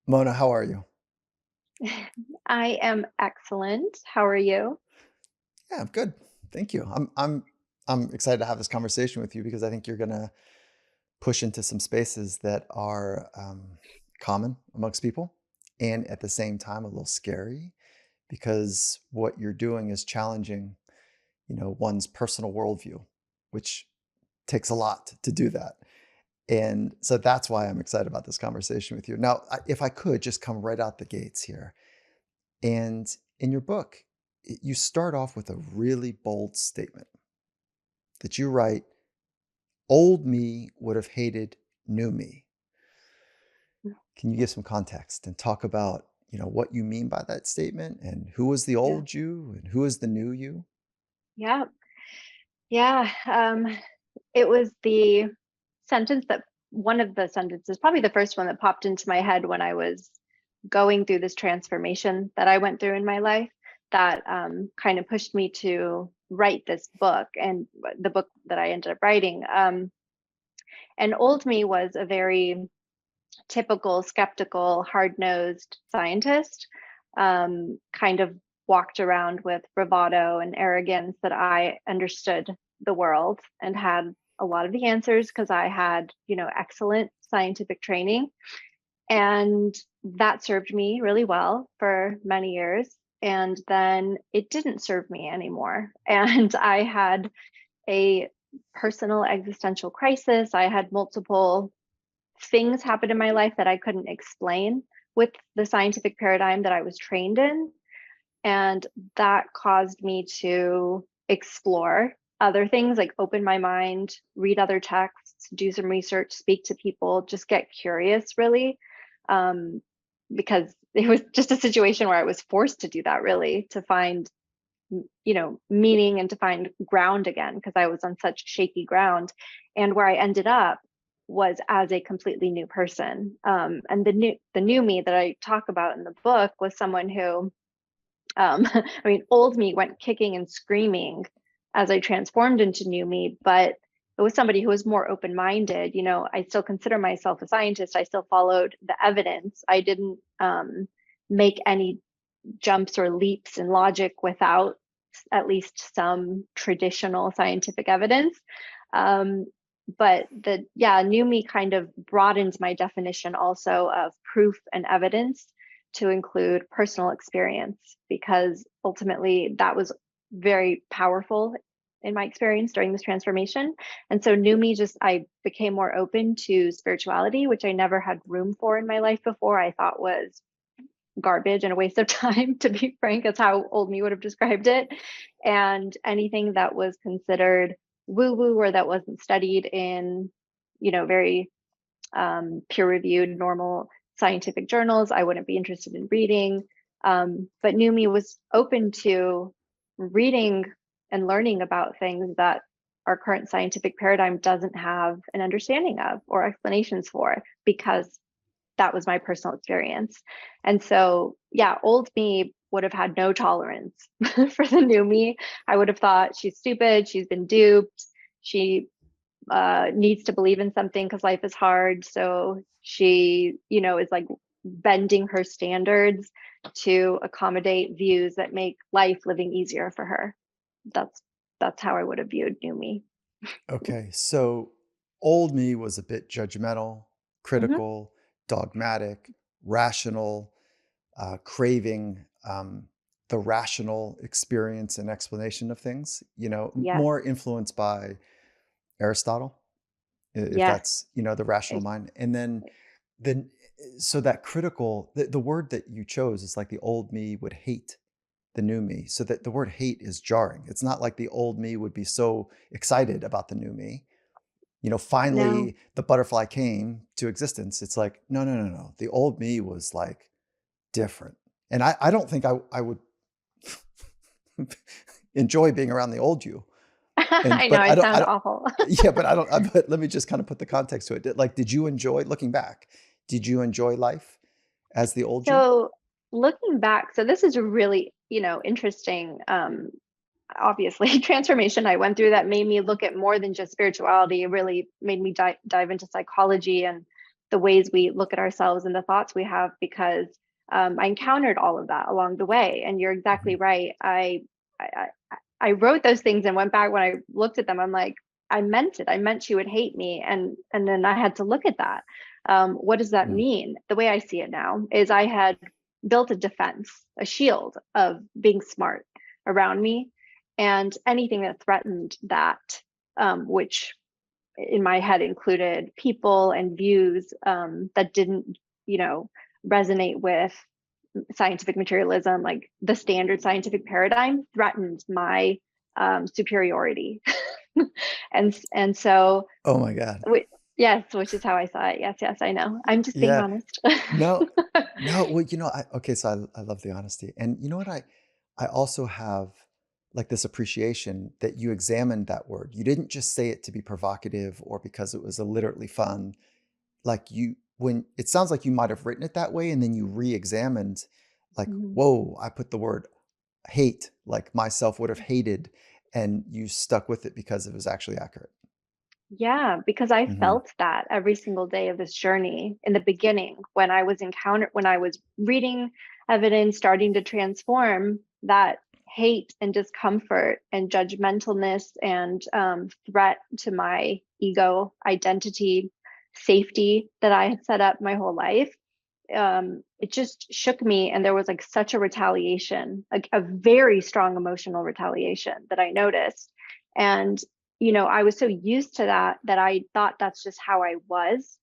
Mona, how are you? I am excellent. How are you? Yeah, I'm good. Thank you. I'm excited to have this conversation with you because I think you're gonna push into some spaces that are common amongst people, and at the same time a little scary because what you're doing is challenging, one's personal worldview, which takes a lot to do that. And so that's why I'm excited about this conversation with you. Now, if I could just come right out the gates here. And in your book, you start off with a really bold statement that you write, old me would have hated new me. Can you give some context and talk about, what you mean by that statement and who was the Yeah. old you and who is the new you? Yeah. Yeah. It was the sentence that one of the sentences, probably the first one that popped into my head when I was going through this transformation that I went through in my life that kind of pushed me to write this book and the book that I ended up writing. And old me was a very typical skeptical, hard-nosed scientist, kind of walked around with bravado and arrogance that I understood the world and had a lot of the answers because I had, excellent scientific training. And that served me really well for many years. And then it didn't serve me anymore. And I had a personal existential crisis. I had multiple things happened in my life that I couldn't explain with the scientific paradigm that I was trained in. And that caused me to explore other things, like open my mind, read other texts, do some research, speak to people, just get curious, really. Um, because it was just a situation where I was forced to do that, really, to find, meaning and to find ground again, because I was on such shaky ground. And where I ended up was as a completely new person. And the new me that I talk about in the book was someone who, I mean, old me went kicking and screaming as I transformed into new me, but it was somebody who was more open-minded. I still consider myself a scientist. I still followed the evidence. I didn't make any jumps or leaps in logic without at least some traditional scientific evidence. Um, but new me kind of broadens my definition also of proof and evidence to include personal experience, because ultimately that was very powerful in my experience during this transformation. And so new me, just I became more open to spirituality, which I never had room for in my life before. I thought was garbage and a waste of time, to be frank. That's how old me would have described it. And anything that was considered woo woo or that wasn't studied in, very peer reviewed, normal scientific journals, I wouldn't be interested in reading. But new me was open to reading and learning about things that our current scientific paradigm doesn't have an understanding of or explanations for, because that was my personal experience. And so, yeah, old me would have had no tolerance for the new me. I would have thought she's stupid, she's been duped, she needs to believe in something because life is hard. So she, is like bending her standards to accommodate views that make life living easier for her. That's that's how I would have viewed new me. Okay, so old me was a bit judgmental, Hmm. critical, dogmatic, rational, craving the rational experience and explanation of things, Yes, more influenced by Aristotle, if yes, that's, the rational mind. And then, so that critical, the word that you chose is like the old me would hate the new me. So that the word hate is jarring. It's not like the old me would be so excited about the new me. no. Finally the butterfly came to existence. It's like, no, no, no, no. The old me was like different. And I don't think I would enjoy being around the old you. And I know but I sound awful. yeah, but I don't. But let me just kind of put the context to it. Did you enjoy looking back? Did you enjoy life as the old you? So looking back, so this is a really, interesting, obviously transformation I went through that made me look at more than just spirituality. It really made me dive into psychology and the ways we look at ourselves and the thoughts we have, because I encountered all of that along the way. And you're exactly Mhm. right. I I wrote those things and went back when I looked at them. I'm like, I meant it. I meant she would hate me, and then I had to look at that. What does that Mm. mean? The way I see it now is I had built a defense, a shield of being smart around me, and anything that threatened that, which in my head included people and views that didn't, you know, resonate with scientific materialism, like the standard scientific paradigm, threatened my superiority. And so, Oh my God. yes, which is how I saw it. Yes, yes, I know. I'm just being Yeah. honest. No, no. Well, okay. So I love the honesty, and you know what? I also have like this appreciation that you examined that word. You didn't just say it to be provocative or because it was illiterately fun. Like when it sounds like you might have written it that way, and then you re-examined, like, Mhm. whoa, I put the word hate, like myself would have hated, and you stuck with it because it was actually accurate. Yeah, because I Hmm. felt that every single day of this journey in the beginning when I was reading evidence, starting to transform that hate and discomfort and judgmentalness and threat to my ego, identity, safety that I had set up my whole life. It just shook me, and there was like such a retaliation, a very strong emotional retaliation that I noticed. And I was so used to that that I thought that's just how I was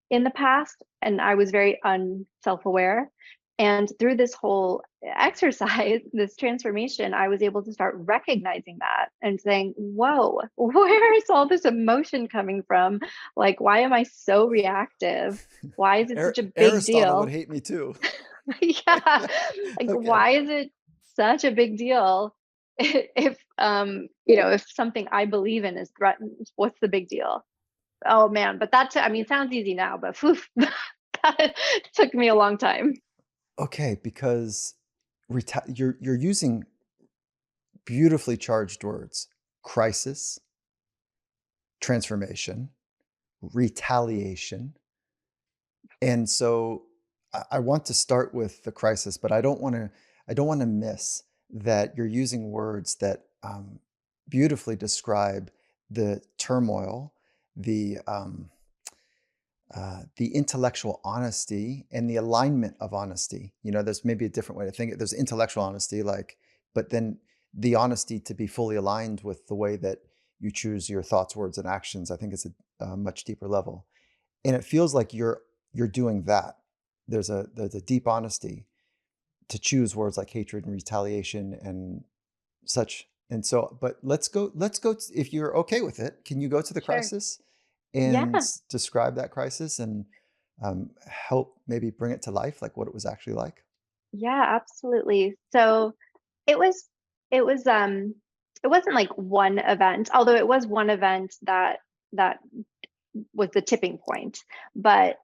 in the past, and I was very unself-aware. And through this whole exercise, this transformation, I was able to start recognizing that and saying, whoa, where is all this emotion coming from? Like, why am I so reactive? Why is it such a big Aristotle would deal? hate me too. Yeah, like, Okay. why is it such a big deal if if something I believe in is threatened? What's the big deal? Oh man, but I mean, it sounds easy now, but phew, that took me a long time. Okay, because you're using beautifully charged words: crisis, transformation, retaliation. And so I want to start with the crisis, but I don't want to miss that you're using words that beautifully describe the turmoil, the the intellectual honesty and the alignment of honesty. There's maybe a different way to think it. There's intellectual honesty, like, but then the honesty to be fully aligned with the way that you choose your thoughts, words, and actions. I think it's a much deeper level, and it feels like you're doing that. There's a deep honesty to choose words like hatred and retaliation and such. And so, but if you're okay with it, can you go to the Sure. crisis and Yeah. describe that crisis and help maybe bring it to life, like what it was actually like? Yeah, absolutely. So it was it was it wasn't like one event, although it was one event that was the tipping point. But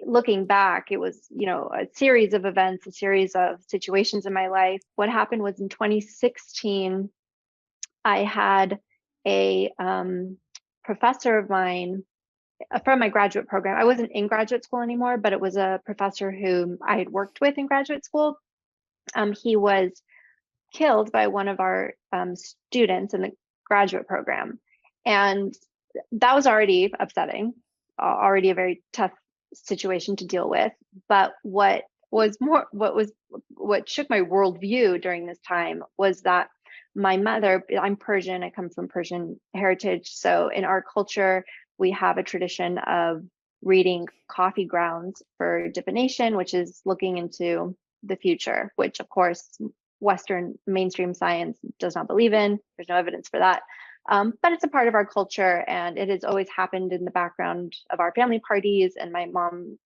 looking back, it was, a series of events, a series of situations in my life. What happened was in 2016, I had a professor of mine from my graduate program. I wasn't in graduate school anymore, but it was a professor whom I had worked with in graduate school. He was killed by one of our students in the graduate program. And that was already upsetting, already a very tough situation to deal with. But what shook my worldview during this time was that my mother, I'm Persian, I come from Persian heritage. So in our culture, we have a tradition of reading coffee grounds for divination, which is looking into the future, which of course Western mainstream science does not believe in. There's no evidence for that. But it's a part of our culture, and it has always happened in the background of our family parties. And my mom,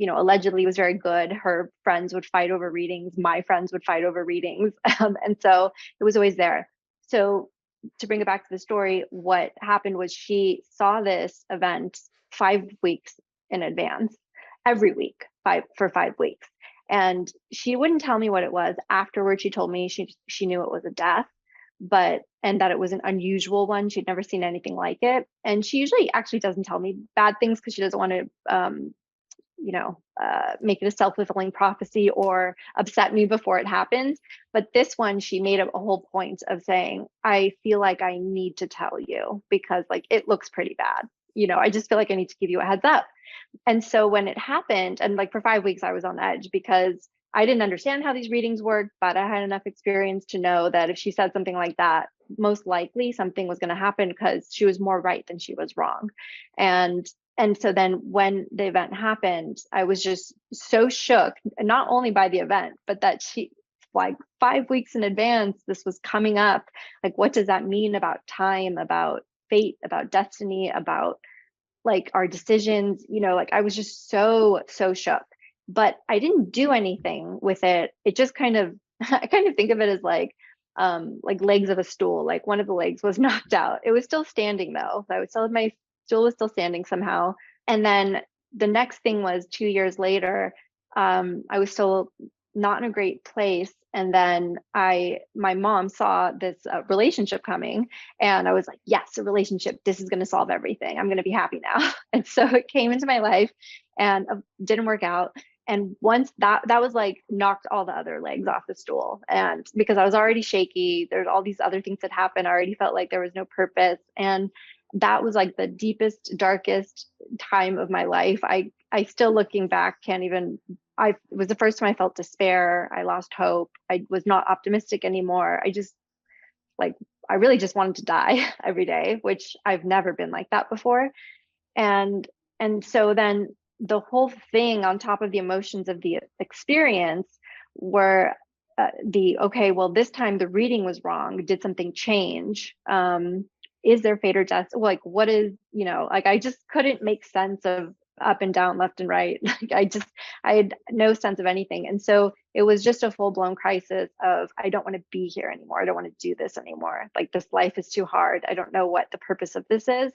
allegedly was very good. Her friends would fight over readings. My friends would fight over readings, and so it was always there. So to bring it back to the story, what happened was she saw this event 5 weeks in advance, every week, for 5 weeks, and she wouldn't tell me what it was. Afterwards, she told me she knew it was a death, and that it was an unusual one. She'd never seen anything like it. And she usually actually doesn't tell me bad things because she doesn't want to make it a self-fulfilling prophecy or upset me before it happens. But this one, she made a whole point of saying, I feel like I need to tell you because like it looks pretty bad. I just feel like I need to give you a heads up. And so when it happened, and like for 5 weeks, I was on edge because I didn't understand how these readings worked, but I had enough experience to know that if she said something like that, most likely something was going to happen because she was more right than she was wrong. And and so then when the event happened, I was just so shook, not only by the event, but that she like 5 weeks in advance, this was coming up. Like, what does that mean about time, about fate, about destiny, about like our decisions, like I was just so shook, but I didn't do anything with it. It just kind of I kind of think of it as like legs of a stool. Like one of the legs was knocked out. It was still standing though. I was still my stool was still standing somehow. And then the next thing was 2 years later, I was still not in a great place. And then my mom saw this relationship coming, and I was like, yes, a relationship. This is going to solve everything. I'm going to be happy now. And so it came into my life and didn't work out. And once that was like knocked all the other legs off the stool. And because I was already shaky, there's all these other things that happened. I already felt like there was no purpose. And that was like the deepest, darkest time of my life. I still looking back can't even it was the first time I felt despair. I lost hope. I was not optimistic anymore. Like I really just wanted to die every day, which I've never been like that before. And and so then the whole thing on top of the emotions of the experience were the okay, well this time the reading was wrong. Did something change? Is there fate or death? Like what is, like I just couldn't make sense of up and down, left and right. Like I had no sense of anything. And so it was just a full-blown crisis of I don't want to be here anymore. I don't want to do this anymore. Like this life is too hard. I don't know what the purpose of this is.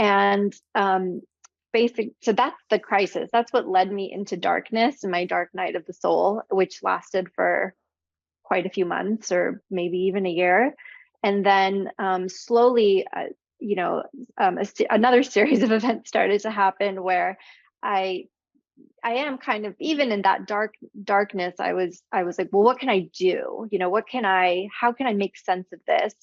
And so that's the crisis. That's what led me into darkness and my dark night of the soul, which lasted for quite a few months or maybe even a year. And then slowly, another series of events started to happen where I I am kind of, even in that darkness, I was like, well, what can I do? How can I make sense of this?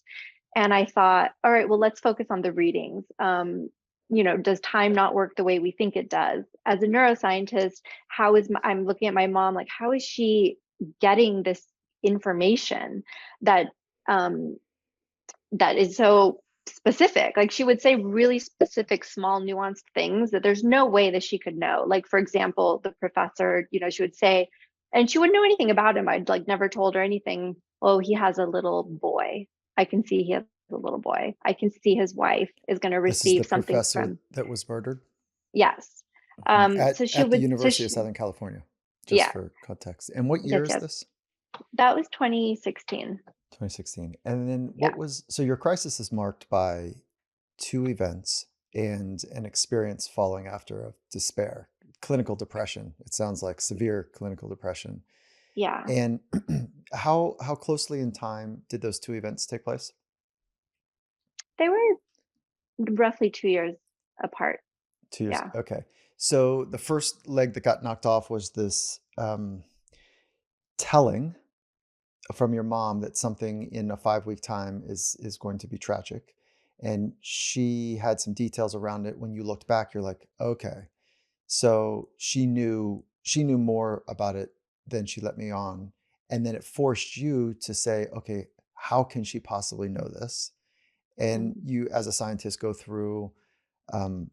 And I thought, all right, well, let's focus on the readings. Does time not work the way we think it does? As a neuroscientist, I'm looking at my mom, like, how is she getting this information that um, that is so specific? Like she would say really specific, small, nuanced things that there's no way that she could know. Like, for example, the professor, she would say, and she wouldn't know anything about him. I'd like never told her anything. Oh, he has a little boy. I can see he has a little boy. I can see his wife is going to This is the receive something professor from, that was murdered. yes. Okay. So she At the would, University of Southern California, just yeah, for context. And what year yes, is yes. this? That was 2016. 2016. And then Yeah. so your crisis is marked by two events and an experience following after of despair, clinical depression. It sounds like severe clinical depression. Yeah. And how closely in time did those two events take place? They were roughly 2 years apart. 2 years. Yeah. Okay. So the first leg that got knocked off was this telling from your mom that something in a 5 week time is going to be tragic. And she had some details around it. When you looked back, you're like, okay. So she knew more about it than she let me on. And then it forced you to say, okay, how can she possibly know this? And Mhm. you, as a scientist, go through um,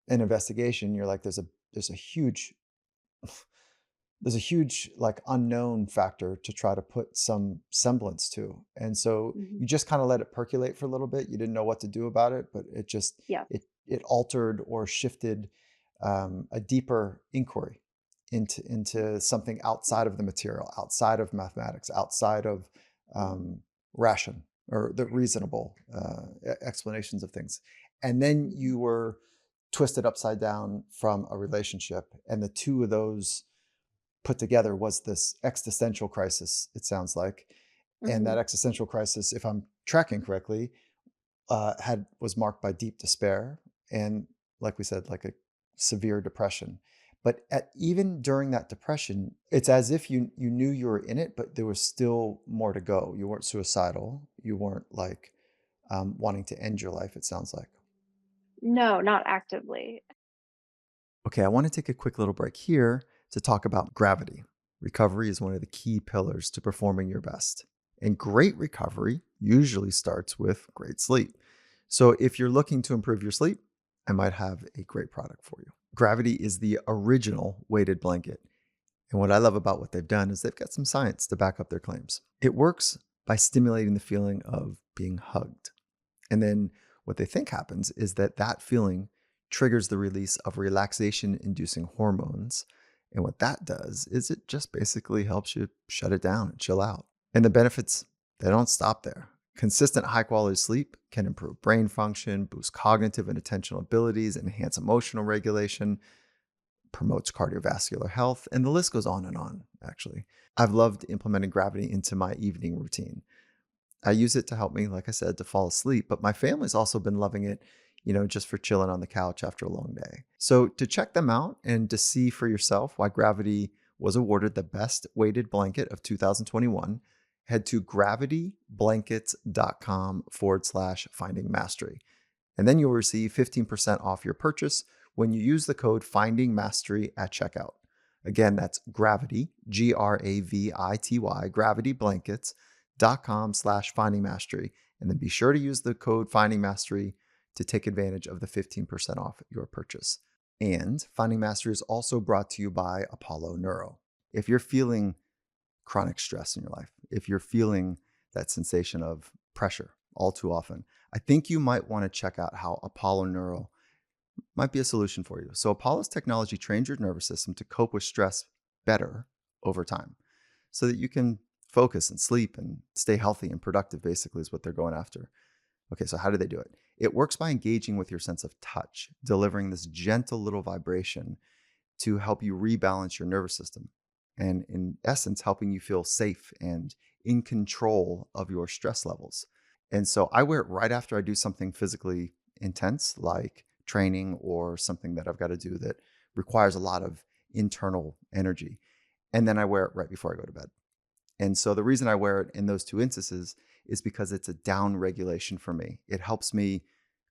an investigation. You're like, there's a huge there's a huge like unknown factor to try to put some semblance to. And so Mhm. you just kind of let it percolate for a little bit. You didn't know what to do about it, but Yeah. it altered or shifted a deeper inquiry into something outside of the material, outside of mathematics, outside of um, ration or the reasonable explanations of things. And then Mhm. you were twisted upside down from a relationship, and the two of those put together was this existential crisis, it sounds like. And that Mhm. existential crisis, if I'm tracking correctly, was marked by deep despair and, like we said, like a severe depression. But even during that depression, it's as if you knew you were in it, but there was still more to go. You weren't suicidal. You weren't like wanting to end your life, it sounds like. No, not actively. Okay, I want to take a quick little break here to talk about gravity. Recovery is one of the key pillars to performing your best. And great recovery usually starts with great sleep. So if you're looking to improve your sleep, I might have a great product for you. Gravity is the original weighted blanket. And what I love about what they've done is they've got some science to back up their claims. It works by stimulating the feeling of being hugged. And then what they think happens is that that feeling triggers the release of relaxation inducing hormones. And what that does is it just basically helps you shut it down and chill out. And the benefits, they don't stop there. Consistent high quality sleep can improve brain function, boost cognitive and attentional abilities, enhance emotional regulation, promotes cardiovascular health, and the list goes on, actually. I've loved implementing gravity into my evening routine. I use it to help me, like I said, to fall asleep, but my family's also been loving it, just for chilling on the couch after a long day. So to check them out and to see for yourself why Gravity was awarded the best weighted blanket of 2021, head to gravityblankets.com/finding mastery. And then you'll receive 15% off your purchase when you use the code Finding Mastery at checkout. Again, that's Gravity, Gravity, gravityblankets.com/finding mastery. And then be sure to use the code Finding Mastery to take advantage of the 15% off your purchase. And Finding Mastery is also brought to you by Apollo Neuro. If you're feeling chronic stress in your life, if you're feeling that sensation of pressure all too often, I think you might want to check out how Apollo Neuro might be a solution for you. So Apollo's technology trains your nervous system to cope with stress better over time so that you can focus and sleep and stay healthy and productive, basically, is what they're going after. Okay, so how do they do it? It works by engaging with your sense of touch, delivering this gentle little vibration to help you rebalance your nervous system. And in essence, helping you feel safe and in control of your stress levels. And so I wear it right after I do something physically intense, like training or something that I've got to do that requires a lot of internal energy. And then I wear it right before I go to bed. And so the reason I wear it in those two instances is because it's a down regulation for me. It helps me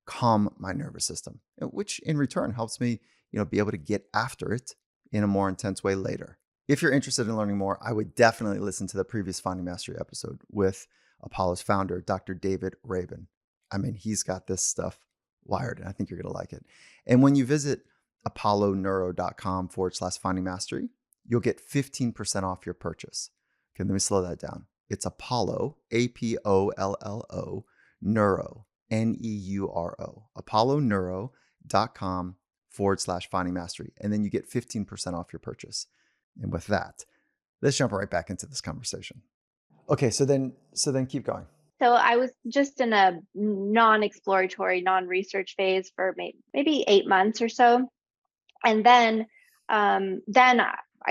calm my nervous system, which in return helps me, be able to get after it in a more intense way later. If you're interested in learning more, I would definitely listen to the previous Finding Mastery episode with Apollo's founder, Dr. David Rabin. I mean, he's got this stuff wired, and I think you're going to like it. And when you visit apolloneuro.com/finding mastery, you'll get 15% off your purchase. Okay, let me slow that down. It's Apollo, APOLLO, Neuro, NEURO, apolloneuro.com/finding mastery. And then you get 15% off your purchase. And with that, let's jump right back into this conversation. Okay, so then keep going. So I was just in a non-exploratory, non-research phase for maybe 8 months or so. And then I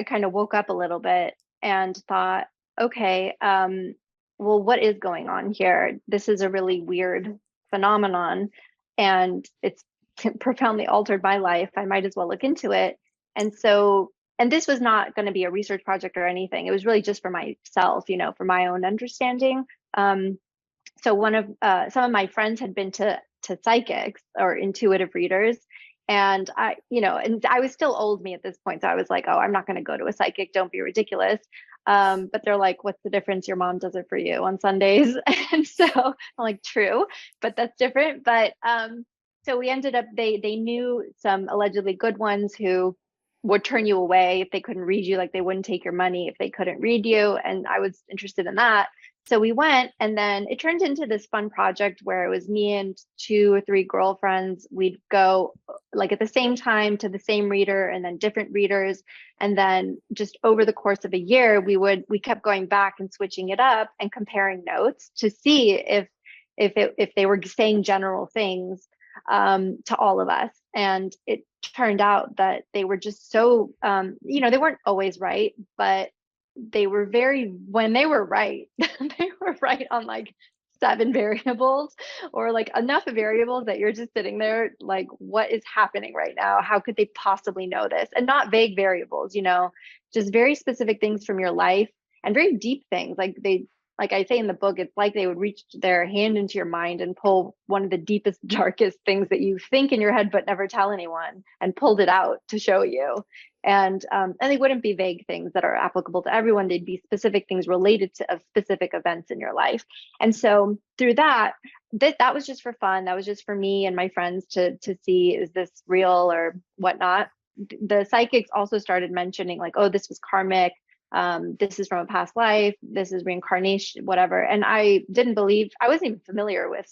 kind of woke up a little bit and thought, okay, well, what is going on here? This is a really weird phenomenon, and it's profoundly altered my life. I might as well look into it. And this was not going to be a research project or anything. It was really just for myself, for my own understanding. So some of my friends had been to psychics or intuitive readers, and I was still old me at this point, so I was like, oh, I'm not going to go to a psychic, don't be ridiculous. But they're like, what's the difference? Your mom does it for you on Sundays. And so I'm like, true, but that's different. But so we ended up, they knew some allegedly good ones who would turn you away if they couldn't read you, like they wouldn't take your money if they couldn't read you, and I was interested in that. So we went, and then it turned into this fun project where it was me and 2 or 3 girlfriends. We'd go like at the same time to the same reader and then different readers. And then just over the course of a year, we kept going back and switching it up and comparing notes to see if they were saying general things to all of us. And it turned out that they were just so, they weren't always right, but they were when they were right, they were right on like 7 variables, or like enough variables that you're just sitting there like, what is happening right now? How could they possibly know this? And not vague variables, just very specific things from your life, and very deep things. Like I say in the book, it's like they would reach their hand into your mind and pull one of the deepest, darkest things that you think in your head but never tell anyone, and pulled it out to show you. And they wouldn't be vague things that are applicable to everyone. They'd be specific things related to of specific events in your life. And so through that was just for fun. That was just for me and my friends to see, is this real or whatnot. The psychics also started mentioning like, oh, this was karmic. This is from a past life. This is reincarnation, whatever. And I didn't believe. I wasn't even familiar with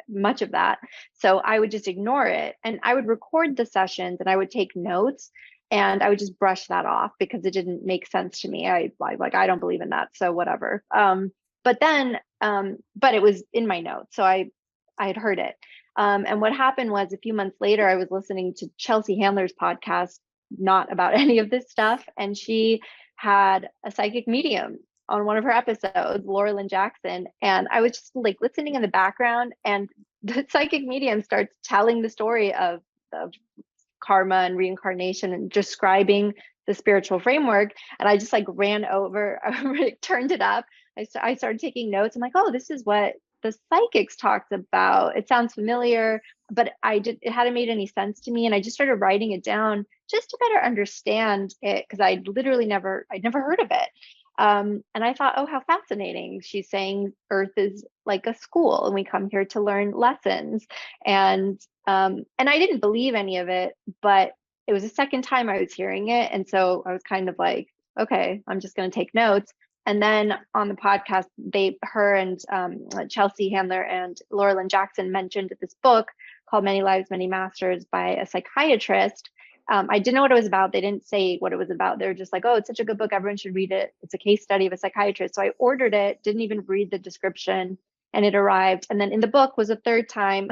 much of that, so I would just ignore it. And I would record the sessions and I would take notes, and I would just brush that off because it didn't make sense to me. I don't believe in that, so whatever. But it was in my notes, so I had heard it. And what happened was, a few months later, I was listening to Chelsea Handler's podcast, not about any of this stuff, and she had a psychic medium on one of her episodes, Laura Lynn Jackson, and I was just like listening in the background, and the psychic medium starts telling the story of karma and reincarnation and describing the spiritual framework. And I just like ran over, I turned it up. I started taking notes. I'm like, oh, this is what the psychics talked about. It sounds familiar, but it hadn't made any sense to me. And I just started writing it down just to better understand it, because I'd never heard of it. And I thought, oh, how fascinating. She's saying Earth is like a school and we come here to learn lessons. And I didn't believe any of it, but it was the second time I was hearing it. And so I was kind of like, okay, I'm just going to take notes. And then on the podcast, her and Chelsea Handler and Laura Lynn Jackson mentioned this book called Many Lives, Many Masters by a psychiatrist. I didn't know what it was about. They didn't say what it was about. They were just like, oh, it's such a good book. Everyone should read it. It's a case study of a psychiatrist. So I ordered it, didn't even read the description, and it arrived. And then in the book was a third time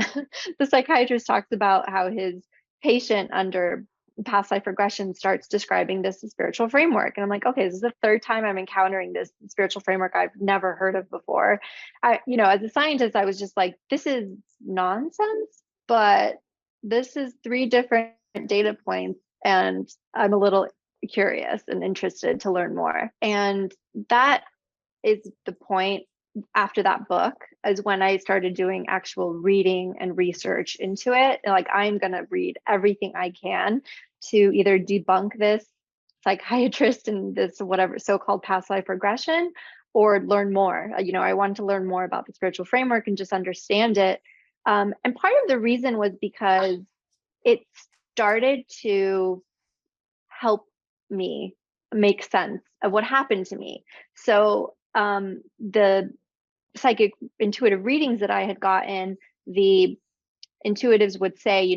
the psychiatrist talks about how his patient under past life regression starts describing this spiritual framework. And I'm like, okay, this is the third time I'm encountering this spiritual framework I've never heard of before. As a scientist, I was just like, this is nonsense, but this is 3 different data points, and I'm a little curious and interested to learn more. And that is the point. After that book is when I started doing actual reading and research into it. Like, I'm going to read everything I can to either debunk this psychiatrist and this whatever so-called past life regression, or learn more. I wanted to learn more about the spiritual framework and just understand it. And part of the reason was because it started to help me make sense of what happened to me. So the psychic intuitive readings that I had gotten, the intuitives would say,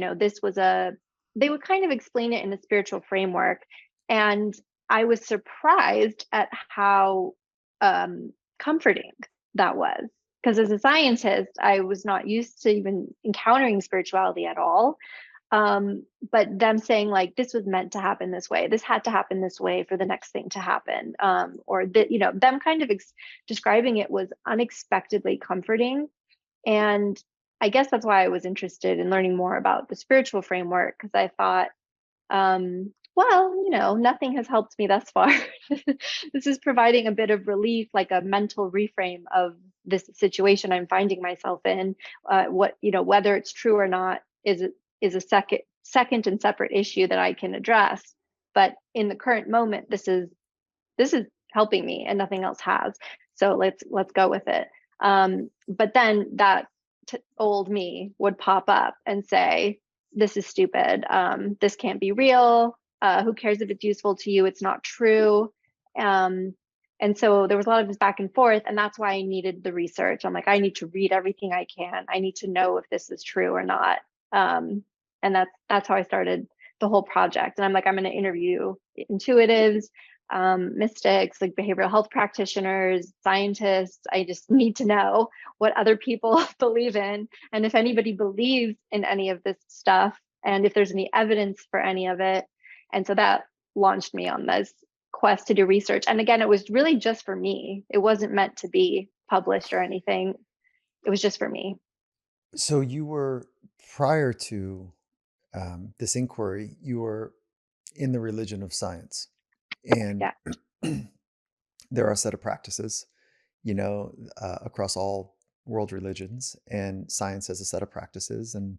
they would kind of explain it in a spiritual framework. And I was surprised at how comforting that was. Because as a scientist, I was not used to even encountering spirituality at all. But them saying like, this was meant to happen this way, this had to happen this way for the next thing to happen, or that, them kind of describing it was unexpectedly comforting. And I guess that's why I was interested in learning more about the spiritual framework, because I thought, well, nothing has helped me thus far. This is providing a bit of relief, like a mental reframe of this situation I'm finding myself in. Whether it's true or not is a second and separate issue that I can address. But in the current moment, this is helping me, and nothing else has. So let's go with it. But then that old me would pop up and say, this is stupid. This can't be real. Who cares if it's useful to you? It's not true. And so there was a lot of this back and forth, and that's why I needed the research. I'm like, I need to read everything I can. I need to know if this is true or not. And that's how I started the whole project. And I'm like, I'm going to interview intuitives, mystics, like behavioral health practitioners, scientists. I just need to know what other people believe in, and if anybody believes in any of this stuff, and if there's any evidence for any of it. And so that launched me on this quest to do research. And again, it was really just for me. It wasn't meant to be published or anything. it was just for me. So you were prior to this inquiry, you were in the religion of science, and Yeah. there are a set of practices, across all world religions, and science has a set of practices, and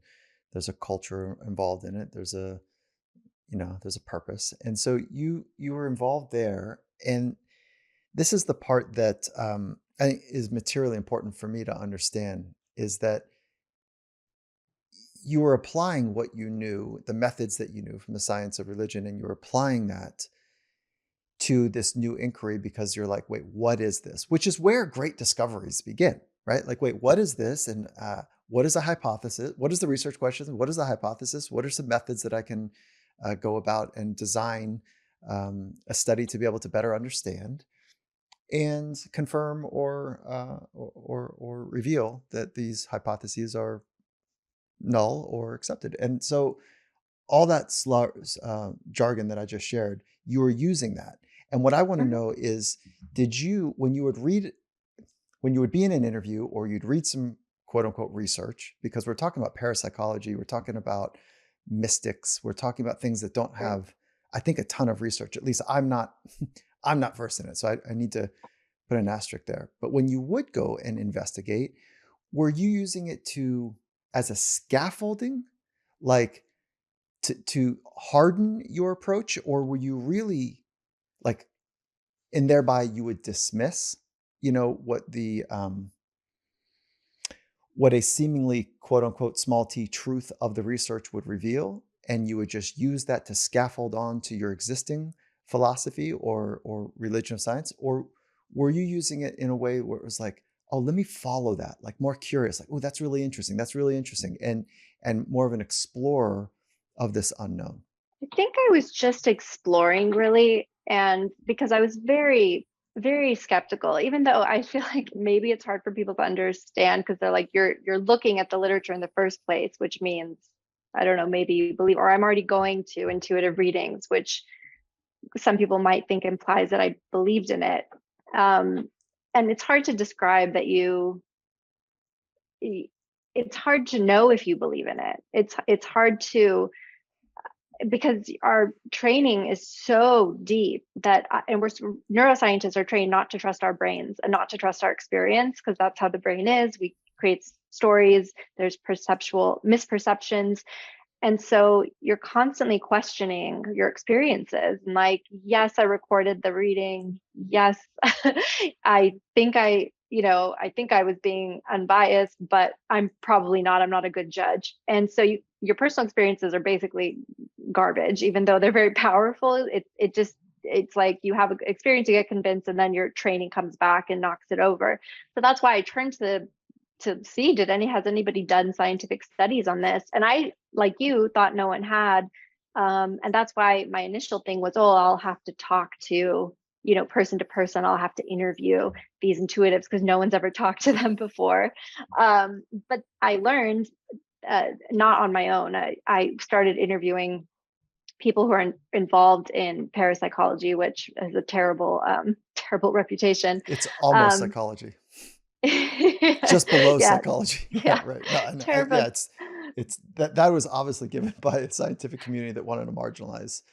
there's a culture involved in it. There's a purpose, and so you were involved there, and this is the part that I think is materially important for me to understand is that you were applying what you knew, the methods that you knew from the science of religion, and you're applying that to this new inquiry because you're like, wait, what is this? Which is where great discoveries begin, right? Like, wait, what is this? And what is a hypothesis? What is the research question? What is the hypothesis? What are some methods that I can go about and design a study to be able to better understand and confirm or reveal that these hypotheses are null or accepted? And so all that jargon that I just shared, you were using that. And what I want to Mhm. know is, did you, when you would be in an interview or you'd read some quote unquote research, because we're talking about parapsychology, we're talking about mystics, we're talking about things that don't True. have, I think, a ton of research. At least I'm not, I'm not versed in it. So I need to put an asterisk there. But when you would go and investigate, were you using it as a scaffolding? Like, to harden your approach, or were you really like, and thereby you would dismiss, what a seemingly quote unquote small t truth of the research would reveal, and you would just use that to scaffold on to your existing philosophy or religion of science? Or were you using it in a way where it was like, oh, let me follow that, like more curious, like, oh, that's really interesting, and more of an explorer of this unknown? I think I was just exploring really, and because I was very, very skeptical, even though I feel like maybe it's hard for people to understand because they're like, you're looking at the literature in the first place, which means, I don't know, maybe you believe, or I'm already going to intuitive readings, which some people might think implies that I believed in it. Um, and it's hard to describe that it's hard to know if you believe in it. It's hard to, because our training is so deep that and neuroscientists are trained not to trust our brains and not to trust our experience, because that's how the brain is. We create stories, there's perceptual misperceptions, and so you're constantly questioning your experiences. And like, yes, I recorded the reading. Yes, I think I was being unbiased, but I'm probably not. I'm not a good judge. And so your personal experiences are basically garbage, even though they're very powerful. It's like you have an experience, you get convinced, and then your training comes back and knocks it over. So that's why I turned to see, has anybody done scientific studies on this? And I, like you, thought no one had. And that's why my initial thing was, oh, I'll have to talk to, person to person. I'll have to interview these intuitives because no one's ever talked to them before. But I learned, not on my own. I started interviewing people who are involved in parapsychology, which has a terrible, terrible reputation. It's almost Um, psychology. Just below yeah, psychology. Yeah, yeah, right. No, and terrible. yeah, it's that was obviously given by a scientific community that wanted to marginalize,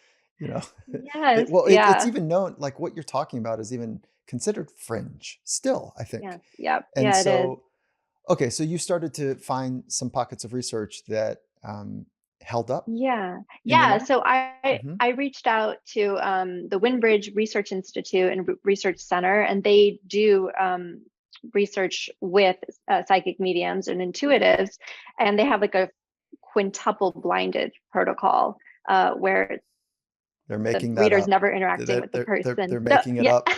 you know. Yes, It's yeah, even known, like what you're talking about is even considered fringe still, I think. yes, yep, And yeah, it is. so, okay, so you started to find some pockets of research that held up Yeah, in the yeah. law. So I Hmm. I reached out to the Windbridge Research Institute and Research Center, and they do research with psychic mediums and intuitives, and they have like a quintuple blinded protocol where They're the making that reader's up. never interacting with the They're person. So making it yeah. up.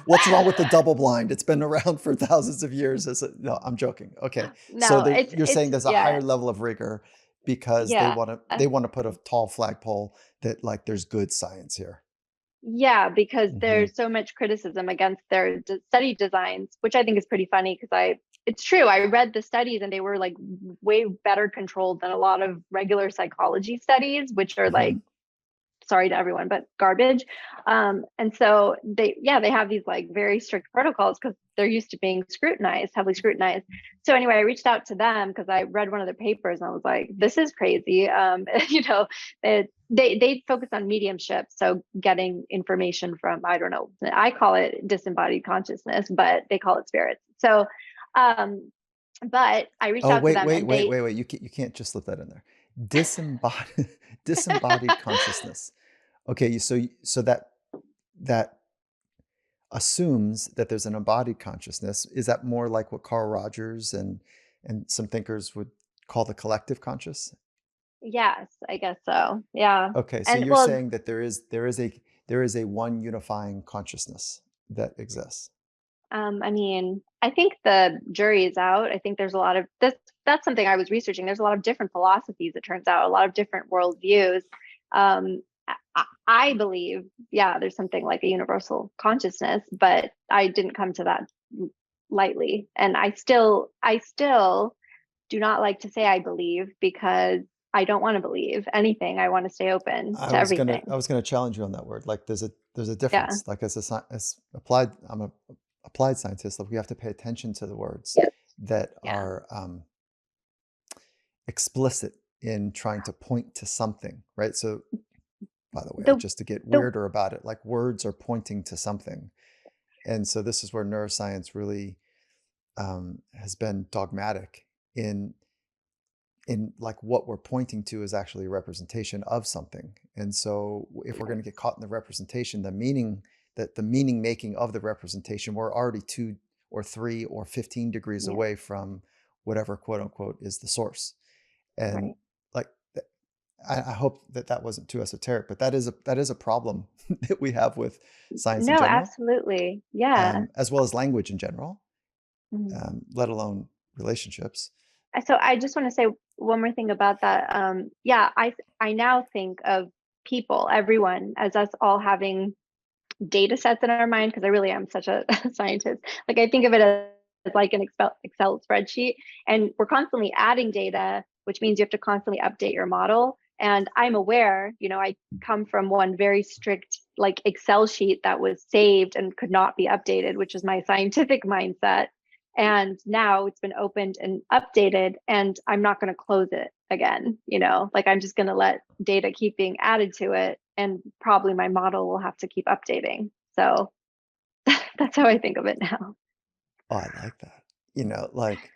What's wrong with the double blind? It's been around for thousands of years. No, I'm joking. Okay, so No, you're saying there's a yeah, higher level of rigor because yeah. they want to put a tall flagpole that, like, there's good science here. Yeah, because Hmm. there's so much criticism against their study designs, which I think is pretty funny because it's true. I read the studies and they were like way better controlled than a lot of regular psychology studies, which are like Hmm. sorry to everyone, but garbage. And so they have these like very strict protocols because they're used to being scrutinized, heavily scrutinized. So anyway, I reached out to them because I read one of their papers and I was like, this is crazy. You know, they focus on mediumship, so getting information from, I don't know, I call it disembodied consciousness, but they call it spirits. So but I reached Oh, out to wait, them wait, and wait, they, wait, wait. You can't just slip that in there. Disembodied, disembodied consciousness. Okay, so that assumes that there's an embodied consciousness. Is that more like what Carl Rogers and some thinkers would call the collective conscious? yes, I guess so. Yeah. Okay, so And you're well, saying that there is a one unifying consciousness that exists. I mean, I think the jury is out. I think there's a lot of this. That's something I was researching. There's a lot of different philosophies, it turns out, a lot of different worldviews. I believe, yeah, there's something like a universal consciousness, but I didn't come to that lightly. And I still do not like to say I believe because I don't want to believe anything. I want to stay open I to was gonna everything. I was gonna challenge you on that word. Like there's a Yeah. difference. Like as applied, I'm a applied scientist. Like we have to pay attention to the words Yes. that Yeah. are explicit in trying to point to something, right? So, by the way, The just to get the weirder about it, like words are pointing to something, and so this is where neuroscience really has been dogmatic in like what we're pointing to is actually a representation of something. And so if we're going to get caught in the representation, the meaning making of the representation, we're already 2 or 3 or 15 degrees yeah, away from whatever quote unquote is the source. And right. like I hope that that wasn't too esoteric, but that is a problem that we have with science in No, general, absolutely. Yeah. as well as language in general, Mhm. let alone relationships. So I just want to say one more thing about that. Yeah, I now think of people, everyone, as us all having data sets in our mind because I really am such a scientist. Like I think of it as like an Excel spreadsheet, and we're constantly adding data, which means you have to constantly update your model. And I'm aware, I come from one very strict like Excel sheet that was saved and could not be updated, which is my scientific mindset. And now it's been opened and updated, and I'm not going to close it again. Like I'm just going to let data keep being added to it, and probably my model will have to keep updating. So that's how I think of it now. Oh, I like that. Like,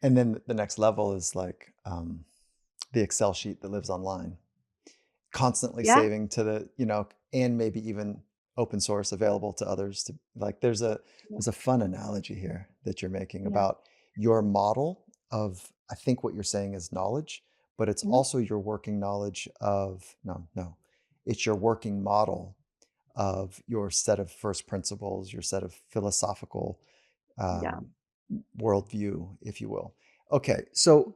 and then the next level is like the Excel sheet that lives online, constantly Yeah. saving to and maybe even open source available to others to like Yeah. there's a fun analogy here that you're making Yeah. about your model of I think what you're saying is knowledge, but it's Mhm. also your working knowledge of no, it's your working model of your set of first principles, your set of philosophical Yeah. um, worldview, if you will. Okay, so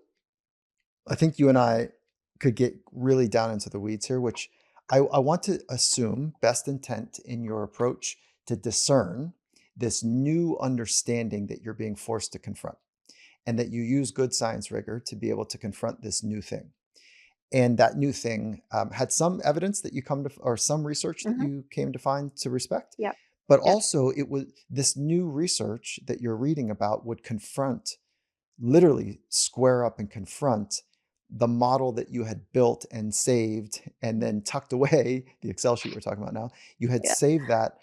I think you and I could get really down into the weeds here, which I want to assume best intent in your approach to discern this new understanding that you're being forced to confront, and that you use good science rigor to be able to confront this new thing. And that new thing had some evidence that you come to, or some research that Hmm. you came to find to respect, Yep. but Yes. also it was this new research that you're reading about would confront, literally square up and confront the model that you had built and saved and then tucked away, the Excel sheet we're talking about now. You had Yeah. saved that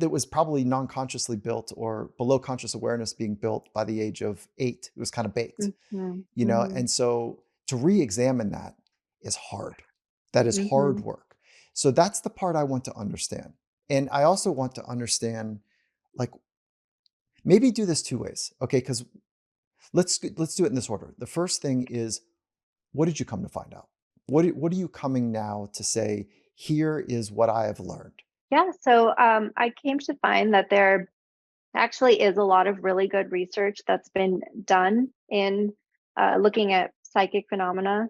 was probably non-consciously built or below conscious awareness being built by the age of 8. It was kind of baked, Hmm. Hmm. and so to re-examine that is hard. That is hard Hmm. work. So that's the part I want to understand. And I also want to understand, like, maybe do this 2 ways, okay? Because let's do it in this order. The first thing is, what did you come to find out? What are you coming now to say? Here is what I have learned. Yeah. So I came to find that there actually is a lot of really good research that's been done in looking at psychic phenomena,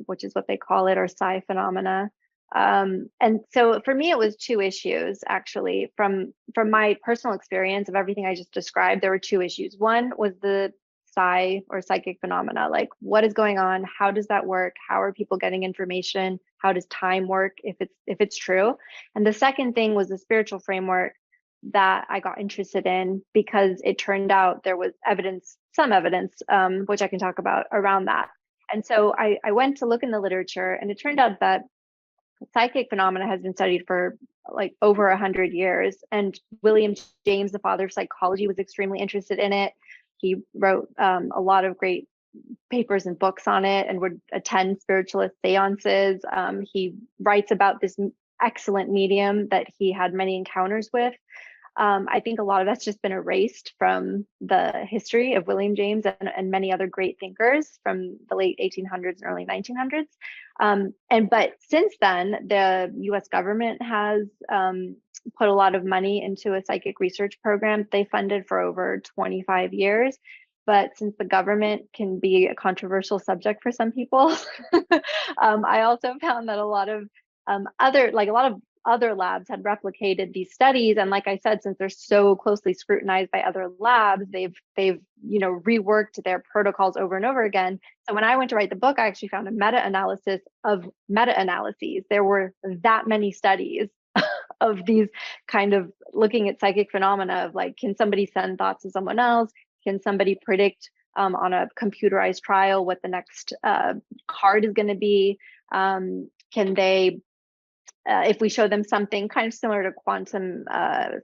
which is what they call it, or psi phenomena. And so for me, it was two issues actually. From my personal experience of everything I just described, there were two issues. One was the psi or psychic phenomena, like what is going on, how does that work, how are people getting information, how does time work if it's true. And the second thing was the spiritual framework that I got interested in because it turned out there was some evidence, which I can talk about around that. And so I went to look in the literature, and it turned out that psychic phenomena has been studied for like over 100 years. And William James, the father of psychology, was extremely interested in it. He wrote a lot of great papers and books on it and would attend spiritualist seances. He writes about this excellent medium that he had many encounters with. I think a lot of that's just been erased from the history of William James and many other great thinkers from the late 1800s and early 1900s. But since then, the U.S. government has put a lot of money into a psychic research program they funded for over 25 years. But since the government can be a controversial subject for some people, I also found that a lot of other labs had replicated these studies. And like I said, since they're so closely scrutinized by other labs, they've reworked their protocols over and over again. So when I went to write the book, I actually found a meta-analysis of meta-analyses. There were that many studies of these kind of looking at psychic phenomena of like, can somebody send thoughts to someone else? Can somebody predict on a computerized trial what the next card is going to be? Can they if we show them something kind of similar to quantum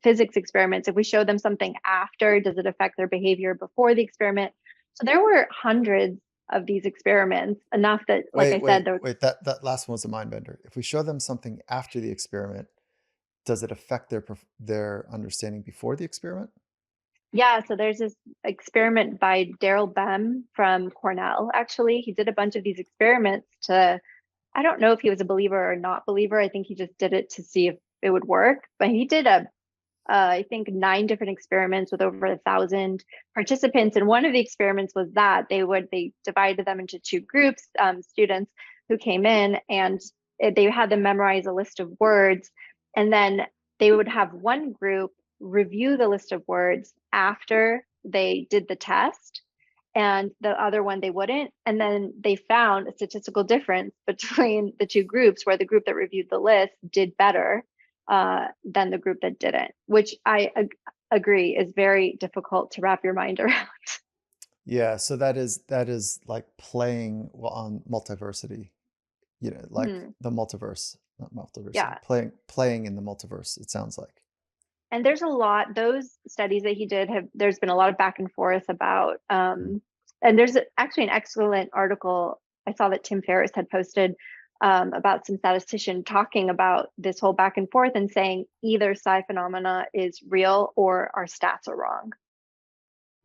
physics experiments, if we show them something after, does it affect their behavior before the experiment? So there were hundreds of these experiments, enough that, like I said, there. Wait. That last one was a mind bender. If we show them something after the experiment, does it affect their understanding before the experiment? Yeah, so there's this experiment by Daryl Bem from Cornell. Actually, he did a bunch of these experiments to, I don't know if he was a believer or not believer. I think he just did it to see if it would work. But he did I think 9 different experiments with over 1,000 participants. And one of the experiments was that they divided them into 2 groups, students who came in, and they had them memorize a list of words. And then they would have one group review the list of words after they did the test, and the other one they wouldn't. And then they found a statistical difference between the 2 groups, where the group that reviewed the list did better than the group that didn't, which I agree is very difficult to wrap your mind around. Yeah, so that is like playing on multiversity, like Hmm. the multiverse, not multiversity, Yeah. playing in the multiverse, it sounds like. And there's a lot, those studies that he did there's been a lot of back and forth about, Mm. and there's actually an excellent article I saw that Tim Ferriss had posted about some statistician talking about this whole back and forth and saying either psi phenomena is real or our stats are wrong.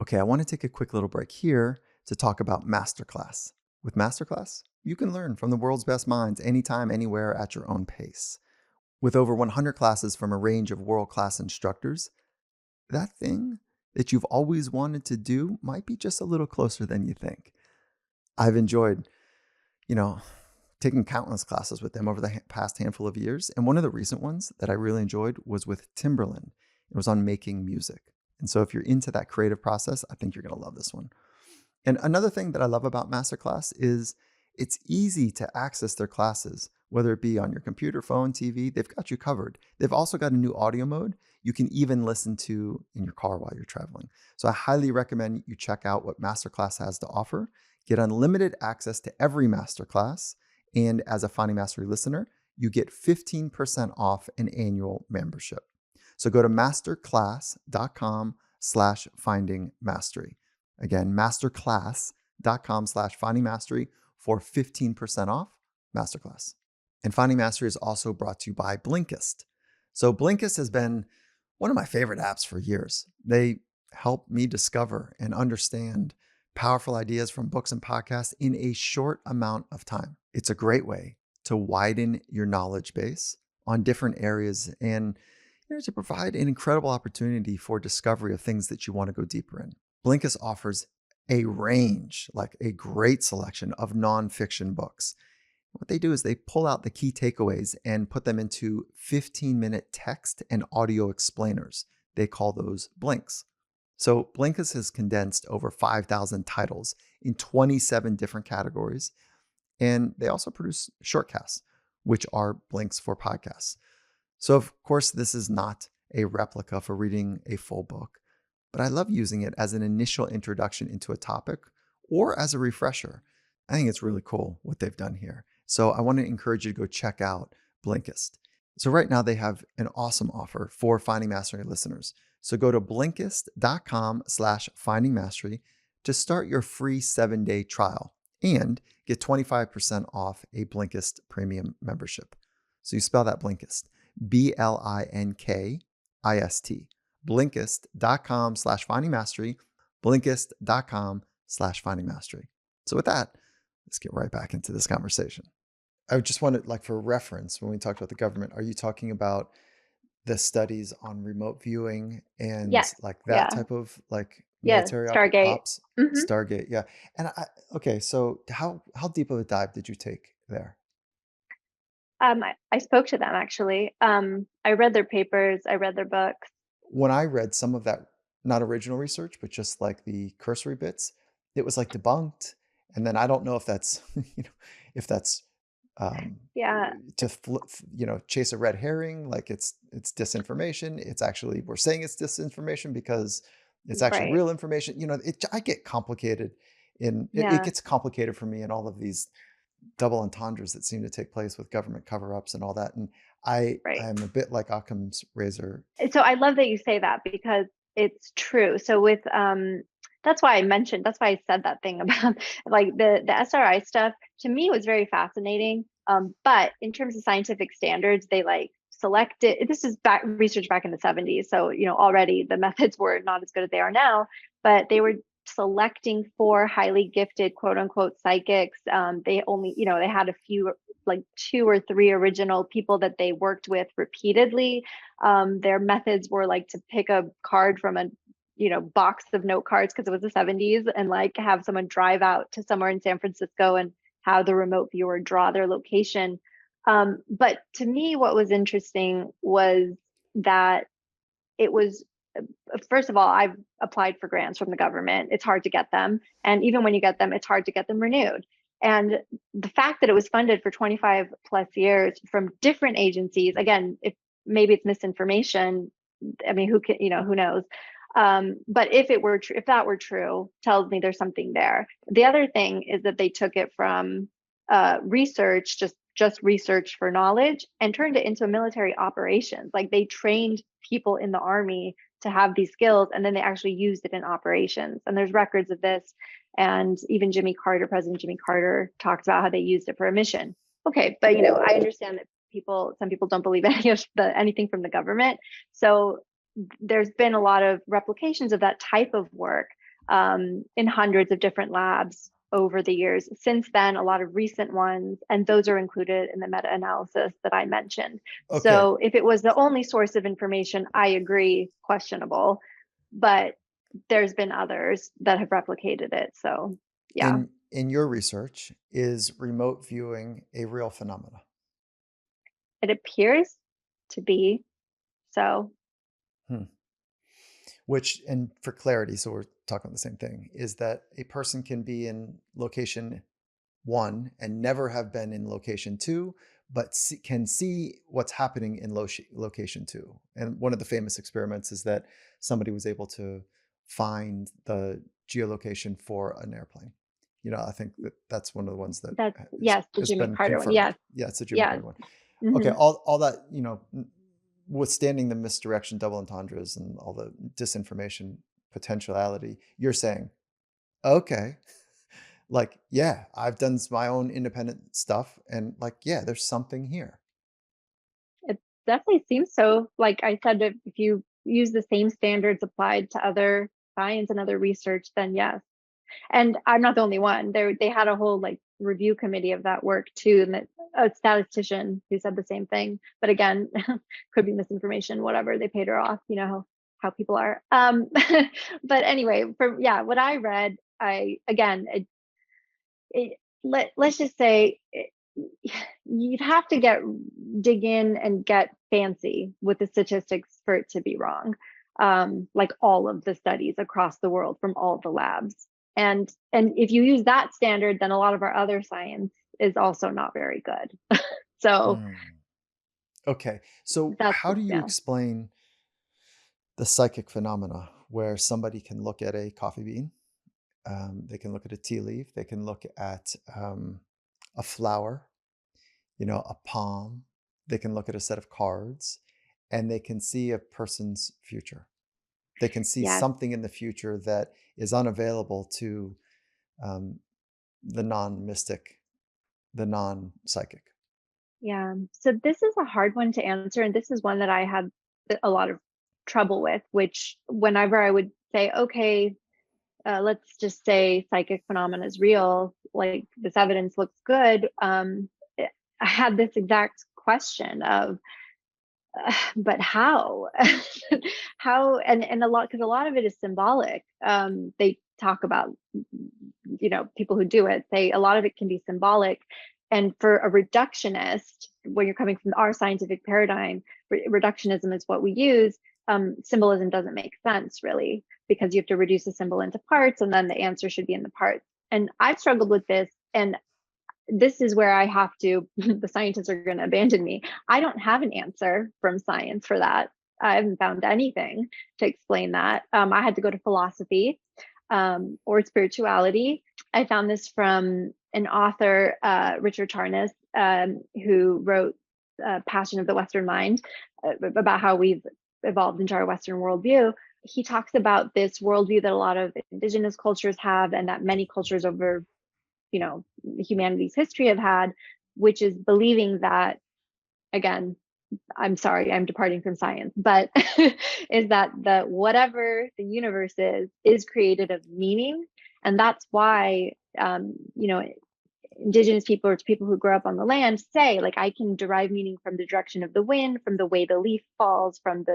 Okay, I want to take a quick little break here to talk about Masterclass. With Masterclass, you can learn from the world's best minds anytime, anywhere at your own pace. With over 100 classes from a range of world-class instructors, that thing that you've always wanted to do might be just a little closer than you think. I've enjoyed, you know, taking countless classes with them over the past handful of years. And one of the recent ones that I really enjoyed was with Timberland. It was on making music. And so if you're into that creative process, I think you're going to love this one. And another thing that I love about Masterclass is it's easy to access their classes, whether it be on your computer, phone, TV, they've got you covered. They've also got a new audio mode you can even listen to in your car while you're traveling. So I highly recommend you check out what Masterclass has to offer. Get unlimited access to every Masterclass. And as a Finding Mastery listener, you get 15% off an annual membership. So go to masterclass.com/finding mastery. Again, masterclass.com/finding mastery for 15% off Masterclass. And Finding Mastery is also brought to you by Blinkist. So Blinkist has been one of my favorite apps for years. They help me discover and understand powerful ideas from books and podcasts in a short amount of time. It's a great way to widen your knowledge base on different areas and to provide an incredible opportunity for discovery of things that you want to go deeper in. Blinkist offers a range, like a great selection of nonfiction books. What they do is they pull out the key takeaways and put them into 15-minute text and audio explainers. They call those blinks. So Blinkist has condensed over 5,000 titles in 27 different categories. And they also produce shortcasts, which are links for podcasts. So of course, this is not a replica for reading a full book, but I love using it as an initial introduction into a topic or as a refresher. I think it's really cool what they've done here. So I want to encourage you to go check out Blinkist. So right now they have an awesome offer for Finding Mastery listeners. So go to Blinkist.com/findingmastery to start your free 7-day trial and get 25% off a Blinkist premium membership. So you spell that Blinkist, Blinkist, Blinkist.com/findingmastery, Blinkist.com/findingmastery. So with that, let's get right back into this conversation. I just wanted, like, for reference, when we talked about the government, are you talking about the studies on remote viewing and Yes. like that Yeah. type of like Yeah. military Stargate. ops? Hmm. Stargate, yeah. And okay, so how deep of a dive did you take there? I spoke to them actually. I read their papers. I read their books. When I read some of that, not original research, but just like the cursory bits, it was like debunked. And then I don't know if that's, if that's um, Yeah. to chase a red herring, like it's disinformation. It's actually, we're saying it's disinformation because it's actually Right. real information. I get complicated it Yeah. gets complicated for me in all of these double entendres that seem to take place with government cover-ups and all that. And Right. I'm a bit like Occam's razor. So I love that you say that because it's true. So with that's why I said that thing about like the SRI stuff to me was very fascinating. But in terms of scientific standards, they like selected this is back research back in the 70s. So, already the methods were not as good as they are now, but they were selecting for highly gifted quote unquote psychics. They only, they had a few like two or three original people that they worked with repeatedly. Their methods were like to pick a card from a box of note cards because it was the 70s and like have someone drive out to somewhere in San Francisco and have the remote viewer draw their location. But to me, what was interesting was that it was first of all, I've applied for grants from the government. It's hard to get them. And even when you get them, it's hard to get them renewed. And the fact that it was funded for 25 plus years from different agencies, again, if maybe it's misinformation, I mean, who knows? But if that were true, tells me there's something there. The other thing is that they took it from research, just research for knowledge, and turned it into military operations. Like they trained people in the army to have these skills, and then they actually used it in operations. And there's records of this. And even President Jimmy Carter talks about how they used it for a mission. Okay, but I understand that some people don't believe anything from the government. So there's been a lot of replications of that type of work in hundreds of different labs over the years. Since then, a lot of recent ones, and those are included in the meta-analysis that I mentioned. Okay. So if it was the only source of information, I agree, questionable, but there's been others that have replicated it. So yeah, In your research, is remote viewing a real phenomena? it appears to be so. Hmm. Which, and for clarity, so we're talking the same thing, is that a person can be in location one and never have been in location two, but can see what's happening in location two. And one of the famous experiments is that somebody was able to find the geolocation for an airplane. I think that's one of the ones that That's yes, the has Jimmy been Carter one. confirmed. Yes, Yeah, it's a Jimmy yes. Carter one. Okay, Hmm. all that, withstanding the misdirection, double entendres, and all the disinformation potentiality, you're saying, okay, like, yeah, I've done my own independent stuff, and like, yeah, there's something here. It definitely seems so. Like I said, if you use the same standards applied to other science and other research, then yes. And I'm not the only one. They had a whole like review committee of that work too, and that a statistician who said the same thing. But again, could be misinformation. Whatever, they paid her off. You know how people are. But anyway, for yeah, what I read, I again, let's just say you'd have to dig in and get fancy with the statistics for it to be wrong. Like all of the studies across the world from all the labs. And if you use that standard, then a lot of our other science is also not very good. So Mm. Okay. So that's how do you yeah, explain the psychic phenomena where somebody can look at a coffee bean, they can look at a tea leaf, they can look at a flower, a palm, they can look at a set of cards, and they can see a person's future. They can see yes. something in the future that is unavailable to um, the non-mystic, the non-psychic. Yeah. So this is a hard one to answer, and this is one that I had a lot of trouble with, which whenever I would say, okay, let's just say psychic phenomena is real, like this evidence looks good. I had this exact question of, but how? How? And a lot, because a lot of it is symbolic. They talk about, people who do it say a lot of it can be symbolic. And for a reductionist, when you're coming from our scientific paradigm, reductionism is what we use. Symbolism doesn't make sense really, because you have to reduce a symbol into parts and then the answer should be in the parts. And I've struggled with this, and this is where I have to, the scientists are going to abandon me. I don't have an answer from science for that. I haven't found anything to explain that. I had to go to philosophy, or spirituality. I found this from an author, Richard Tarnas, who wrote Passion of the Western Mind, about how we've evolved into our Western worldview. He talks about this worldview that a lot of indigenous cultures have, and that many cultures over, humanity's history have had, which is believing that, again, I'm sorry, I'm departing from science, but is that the whatever the universe is created of meaning. And that's why, indigenous people, or people who grow up on the land, say, like, I can derive meaning from the direction of the wind, from the way the leaf falls, from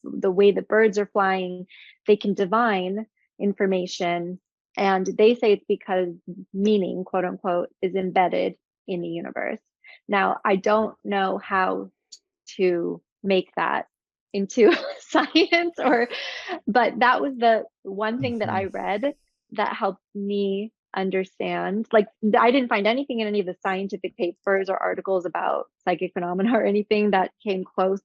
the way the birds are flying. They can divine information, and they say it's because meaning, quote unquote, is embedded in the universe. Now, I don't know how to make that into science, or, but that was the one thing that I Mhm. read that helped me understand. Like, I didn't find anything in any of the scientific papers or articles about psychic phenomena or anything that came close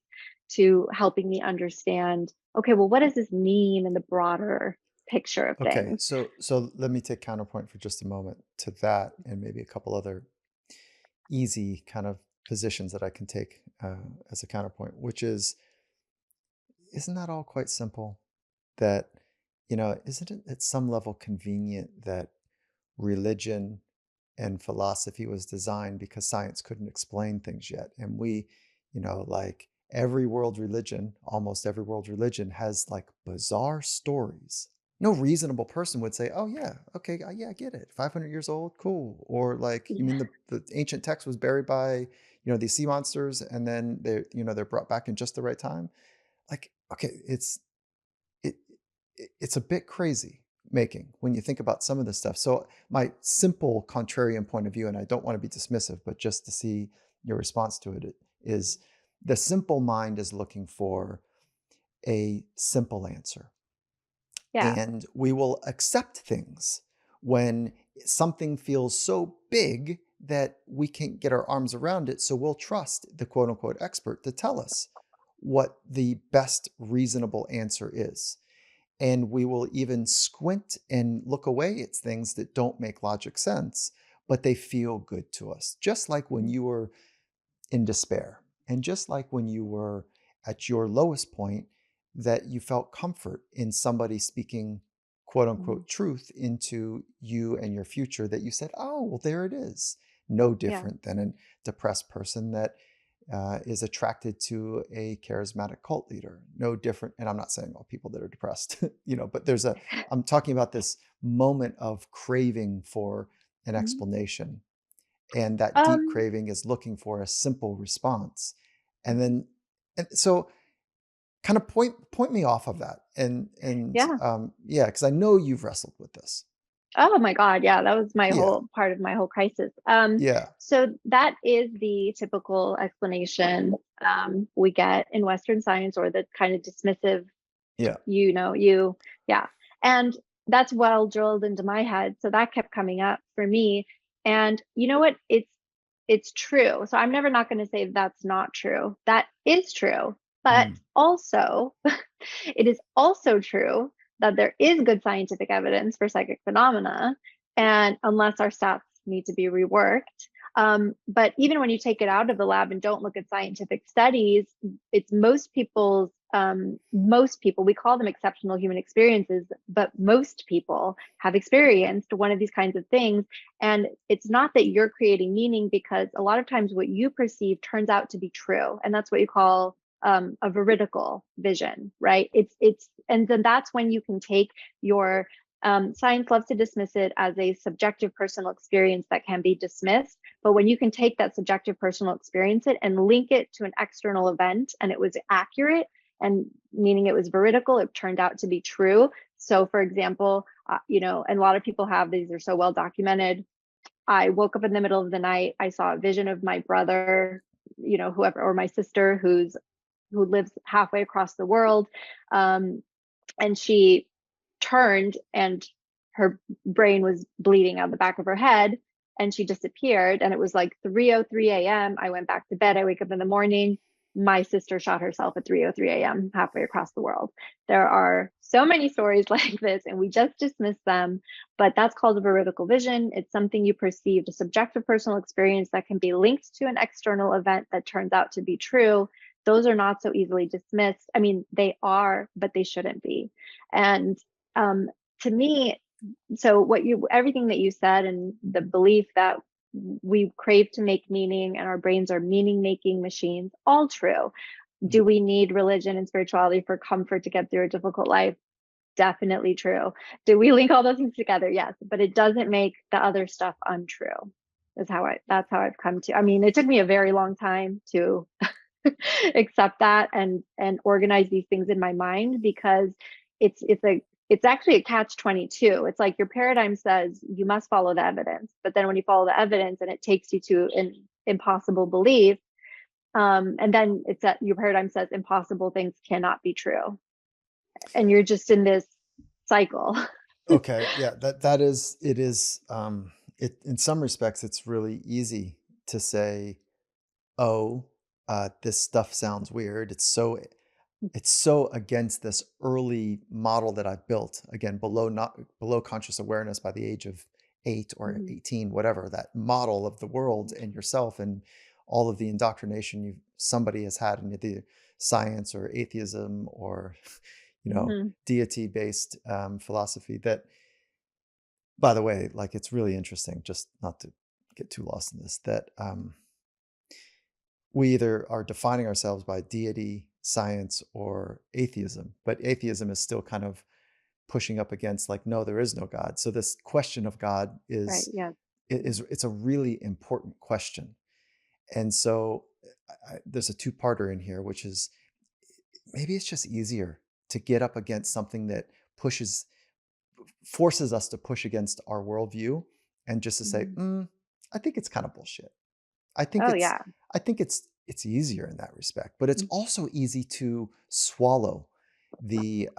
to helping me understand, okay, well, what does this mean in the broader picture of Okay, things? so let me take counterpoint for just a moment to that, and maybe a couple other easy kind of positions that I can take as a counterpoint, which is, isn't that all quite simple? That, isn't it at some level convenient that religion and philosophy was designed because science couldn't explain things yet? And we, like every world religion, almost every world religion has like bizarre stories. No reasonable person would say, "Oh yeah, okay, yeah, I get it. 500 years old, cool." Or like, you mean the ancient text was buried by, these sea monsters, and then they're brought back in just the right time? Like, okay, it, it's a bit crazy making when you think about some of this stuff. So my simple contrarian point of view, and I don't want to be dismissive, but just to see your response to it, is the simple mind is looking for a simple answer. Yeah. And we will accept things when something feels so big that we can't get our arms around it. So we'll trust the quote unquote expert to tell us what the best reasonable answer is. And we will even squint and look away at things that don't make logic sense, but they feel good to us. Just like when you were in despair, and just like when you were at your lowest point, that you felt comfort in somebody speaking quote Mhm. unquote truth into you and your future, that you said, "Oh, well, there it is." No Yeah. different than a depressed person that is attracted to a charismatic cult leader. No different. And I'm not saying all people that are depressed, but I'm talking about this moment of craving for an Mhm. explanation. And that deep Um, craving is looking for a simple response. And then, and so kind of point me off of that. yeah. Yeah, because I know you've wrestled with this. Oh my God, yeah, that was my Yeah. whole part of my whole crisis. Yeah. So that is the typical explanation, we get in Western science, or the kind of dismissive, Yeah. yeah. And that's well drilled into my head. So that kept coming up for me. And you know what? it's true. So I'm never not going to say that's not true. That is true. But Mm, also, it is also true that there is good scientific evidence for psychic phenomena. And unless our stats need to be reworked, but even when you take it out of the lab and don't look at scientific studies, it's most people, we call them exceptional human experiences, but most people have experienced one of these kinds of things. And it's not that you're creating meaning, because a lot of times what you perceive turns out to be true. And that's what you call a veridical vision, right? And then that's when you can take your science loves to dismiss it as a subjective personal experience that can be dismissed. But when you can take that subjective personal experience and link it to an external event, and it was accurate, and meaning it was veridical, it turned out to be true. So, for example, and a lot of people have these, are so well documented. I woke up in the middle of the night. I saw a vision of my brother, whoever, or my sister who lives halfway across the world. And she turned and her brain was bleeding out the back of her head, and she disappeared. And it was like 3:03 a.m. I went back to bed. I wake up in the morning. My sister shot herself at 3:03 a.m. halfway across the world. There are so many stories like this, and we just dismiss them. But that's called a veridical vision. It's something you perceived, a subjective personal experience that can be linked to an external event that turns out to be true. Those are not so easily dismissed. I mean, they are, but they shouldn't be. And um, to me, so everything that you said, and the belief that we crave to make meaning and our brains are meaning making machines, all true. mm. Do we need religion and spirituality for comfort to get through a difficult life? Definitely true. Do we link all those things together? Yes, but it doesn't make the other stuff untrue. That's how I've come to. I mean, it took me a very long time to accept that and organize these things in my mind, because it's actually a catch 22. It's like your paradigm says you must follow the evidence, but then when you follow the evidence and it takes you to an impossible belief, and then it's that your paradigm says impossible things cannot be true, and you're just in this cycle. Okay, yeah, that is it is it in some respects it's really easy to say, "Oh, this stuff sounds weird." It's so against this early model that I've built, again, below conscious awareness by the age of 8 or Mhm. 18, whatever, that model of the world and yourself and all of the indoctrination somebody has had in the science or atheism or Mhm. deity-based philosophy that, by the way, like, it's really interesting, just not to get too lost in this, that we either are defining ourselves by deity, science, or atheism, but atheism is still kind of pushing up against, like, no, there is no God. So this question of God Right. Yeah. it's a really important question. And so there's a two-parter in here, which is maybe it's just easier to get up against something that forces us to push against our worldview, and just to say, Mhm. I think it's kind of bullshit. I think Oh it's yeah. I think it's easier in that respect, but it's Mhm. also easy to swallow the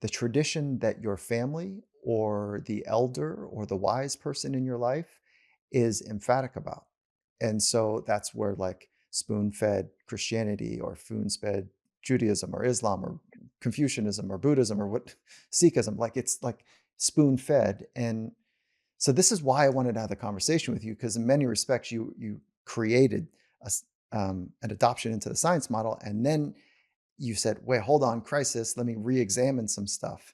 tradition that your family or the elder or the wise person in your life is emphatic about. And so that's where, like, spoon-fed Christianity or spoon-fed Judaism or Islam or Confucianism or Buddhism or what Sikhism, like, it's like spoon-fed. And so this is why I wanted to have the conversation with you, because in many respects you created an adoption into the science model, and then you said, "Wait, hold on, crisis. Let me re-examine some stuff."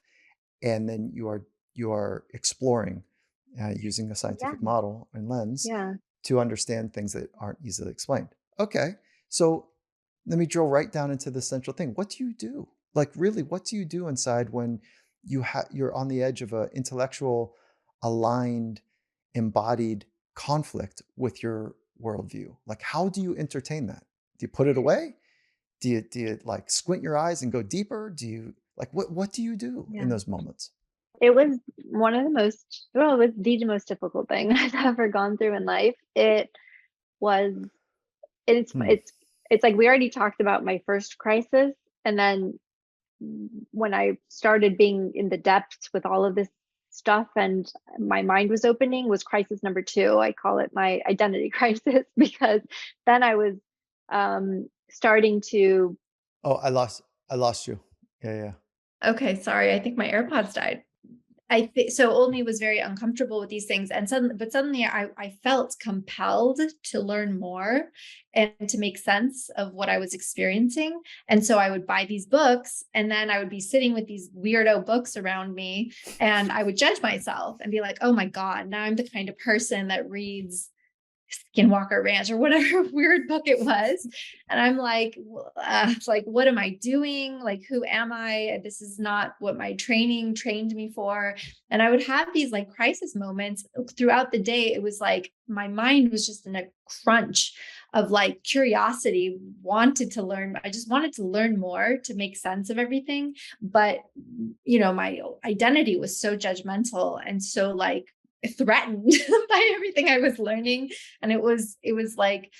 And then you are exploring using a Yeah. scientific model and lens Yeah. to understand things that aren't easily explained. Okay, so let me drill right down into the central thing. What do you do? Like, really, what do you do inside when you're on the edge of a intellectual, aligned, embodied conflict with your worldview? Like, how do you entertain that? Do you put it away? Do you like squint your eyes and go deeper? Do you like what do you do in Yeah. those moments? It was one of the most, well, it was the most difficult thing I've ever gone through in life. It was, it's Hmm. it's it's like we already talked about my first crisis, and then when I started being in the depths with all of this stuff and my mind was opening was crisis number 2. I call it my identity crisis because then I was starting to. Oh, I lost you. Yeah, yeah. Okay, sorry. I think my AirPods died. I think so. Olney was very uncomfortable with these things, and suddenly I felt compelled to learn more and to make sense of what I was experiencing. And so I would buy these books, and then I would be sitting with these weirdo books around me, and I would judge myself and be like, "Oh my god, now I'm the kind of person that reads Skinwalker Ranch or whatever weird book it was." And I'm like, like, what am I doing? Like, who am I? This is not what my training trained me for. And I would have these like crisis moments throughout the day. It was like my mind was just in a crunch of like curiosity, wanted to learn. I just wanted to learn more to make sense of everything. But, my identity was so judgmental and so like threatened by everything I was learning. And it was like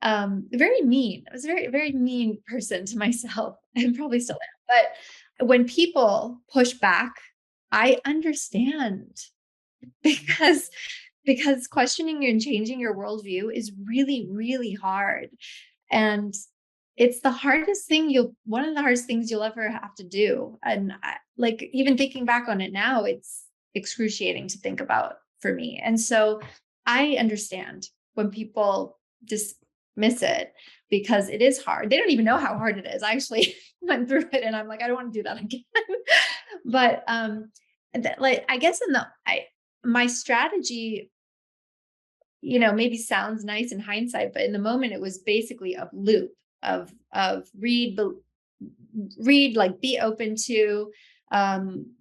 very mean. I was a very, very mean person to myself and probably still am. But when people push back, I understand because questioning and changing your worldview is really, really hard. And it's the hardest thing one of the hardest things you'll ever have to do. And like even thinking back on it now, it's excruciating to think about for me. And so I understand when people dismiss it because it is hard. They don't even know how hard it is. I actually went through it and I'm like, I don't want to do that again. But like I guess my strategy, maybe sounds nice in hindsight, but in the moment it was basically a loop of read, like be open to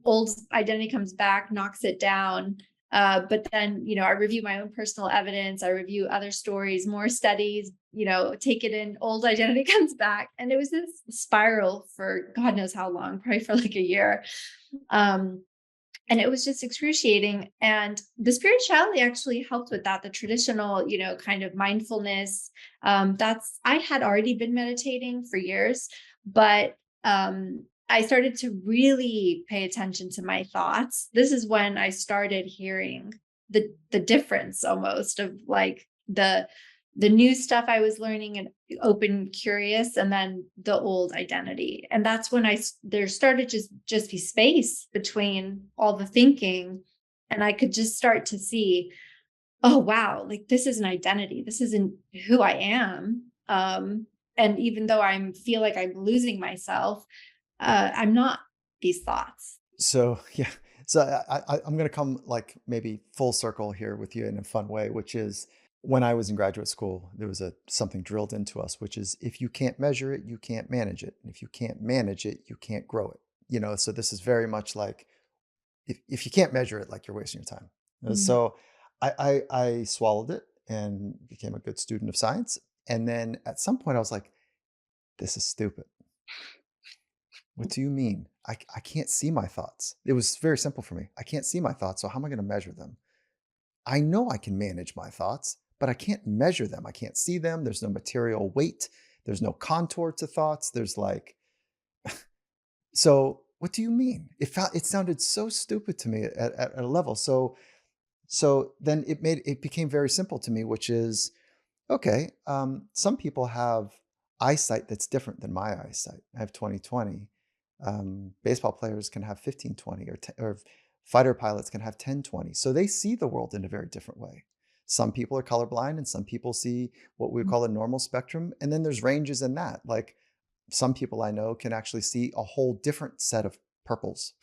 old identity comes back, knocks it down. But then, I review my own personal evidence. I review other stories, more studies, take it in, old identity comes back. And it was this spiral for God knows how long, probably for like a year. And it was just excruciating. And the spirituality actually helped with that. The traditional, kind of mindfulness. I had already been meditating for years, but I started to really pay attention to my thoughts. This is when I started hearing the difference almost of like the new stuff I was learning and open, curious, and then the old identity. And that's when there started just be space between all the thinking, and I could just start to see, oh wow, like this is an identity. This isn't who I am. And even though feel like I'm losing myself, I'm not these thoughts. So yeah, so I'm going to come like maybe full circle here with you in a fun way, which is when I was in graduate school, there was something drilled into us, which is if you can't measure it, you can't manage it, and if you can't manage it, you can't grow it. So this is very much like if you can't measure it, like you're wasting your time. Mm. So I swallowed it and became a good student of science, and then at some point I was like, this is stupid. What do you mean? I can't see my thoughts. It was very simple for me. I can't see my thoughts, so how am I going to measure them? I know I can manage my thoughts, but I can't measure them. I can't see them. There's no material weight. There's no contour to thoughts. There's like, so what do you mean? It sounded so stupid to me at a level. So then it became very simple to me, which is okay. Some people have eyesight that's different than my eyesight. I have 20/20. Baseball players can have 15/20, or fighter pilots can have 10/20. So they see the world in a very different way. Some people are colorblind and some people see what we call a normal spectrum. And then there's ranges in that. Like some people I know can actually see a whole different set of purples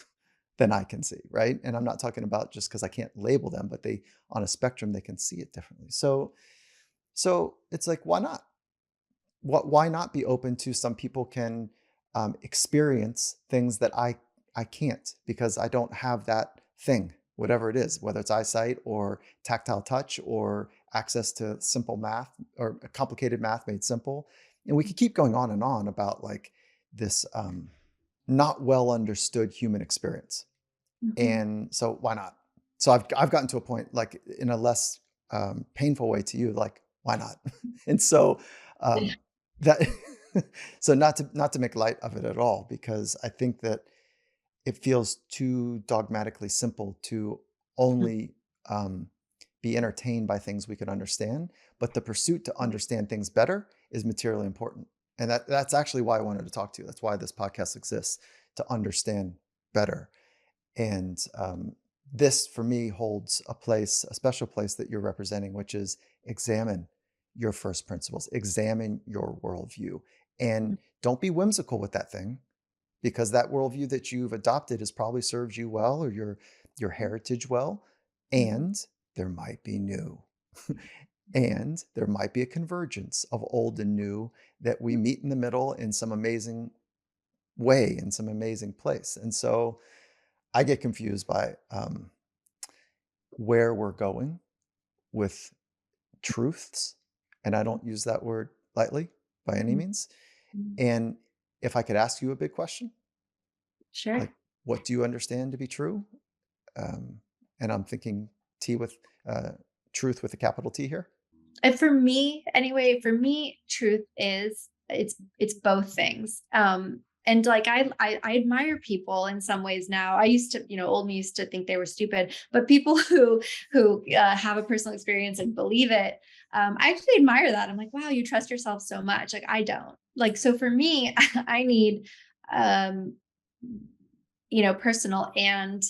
than I can see, right? And I'm not talking about just because I can't label them, but on a spectrum, they can see it differently. So it's like, why not? Why not be open to some people can experience things that I can't because I don't have that thing, whatever it is, whether it's eyesight or tactile touch or access to simple math or complicated math made simple. And we could keep going on and on about like this not well understood human experience. Mhm. And so why not? So I've gotten to a point like in a less painful way to you, like why not? And so um, that so not to make light of it at all, because I think that it feels too dogmatically simple to Mhm. only be entertained by things we could understand, but the pursuit to Mhm. understand things better is materially important. And that's actually why I wanted to talk to you. That's why this podcast exists, to understand better. And this, for me, holds a place, a special place that you're representing, which is examine your first principles, examine your worldview, and don't be whimsical with that thing, because that worldview that you've adopted has probably served you well, or your heritage well, Mhm. and there might be new. And there might be a convergence of old and new that we meet in the middle in some amazing way, in some amazing place. And so I get confused by where we're going with truths, and I don't use that word lightly by any Mhm. means. Mhm. And if I could ask you a big question, like, Sure. what do you understand to be true? Um, and I'm thinking T with uh, truth with a capital T here. And for me, anyway, for me, truth is it's both things. And like I admire people in some ways now. I used to, old me used to think they were stupid, but people who have a personal experience and believe it, I actually admire that. I'm like, wow, you trust yourself so much. Like I don't. Like so for me, I need um, personal and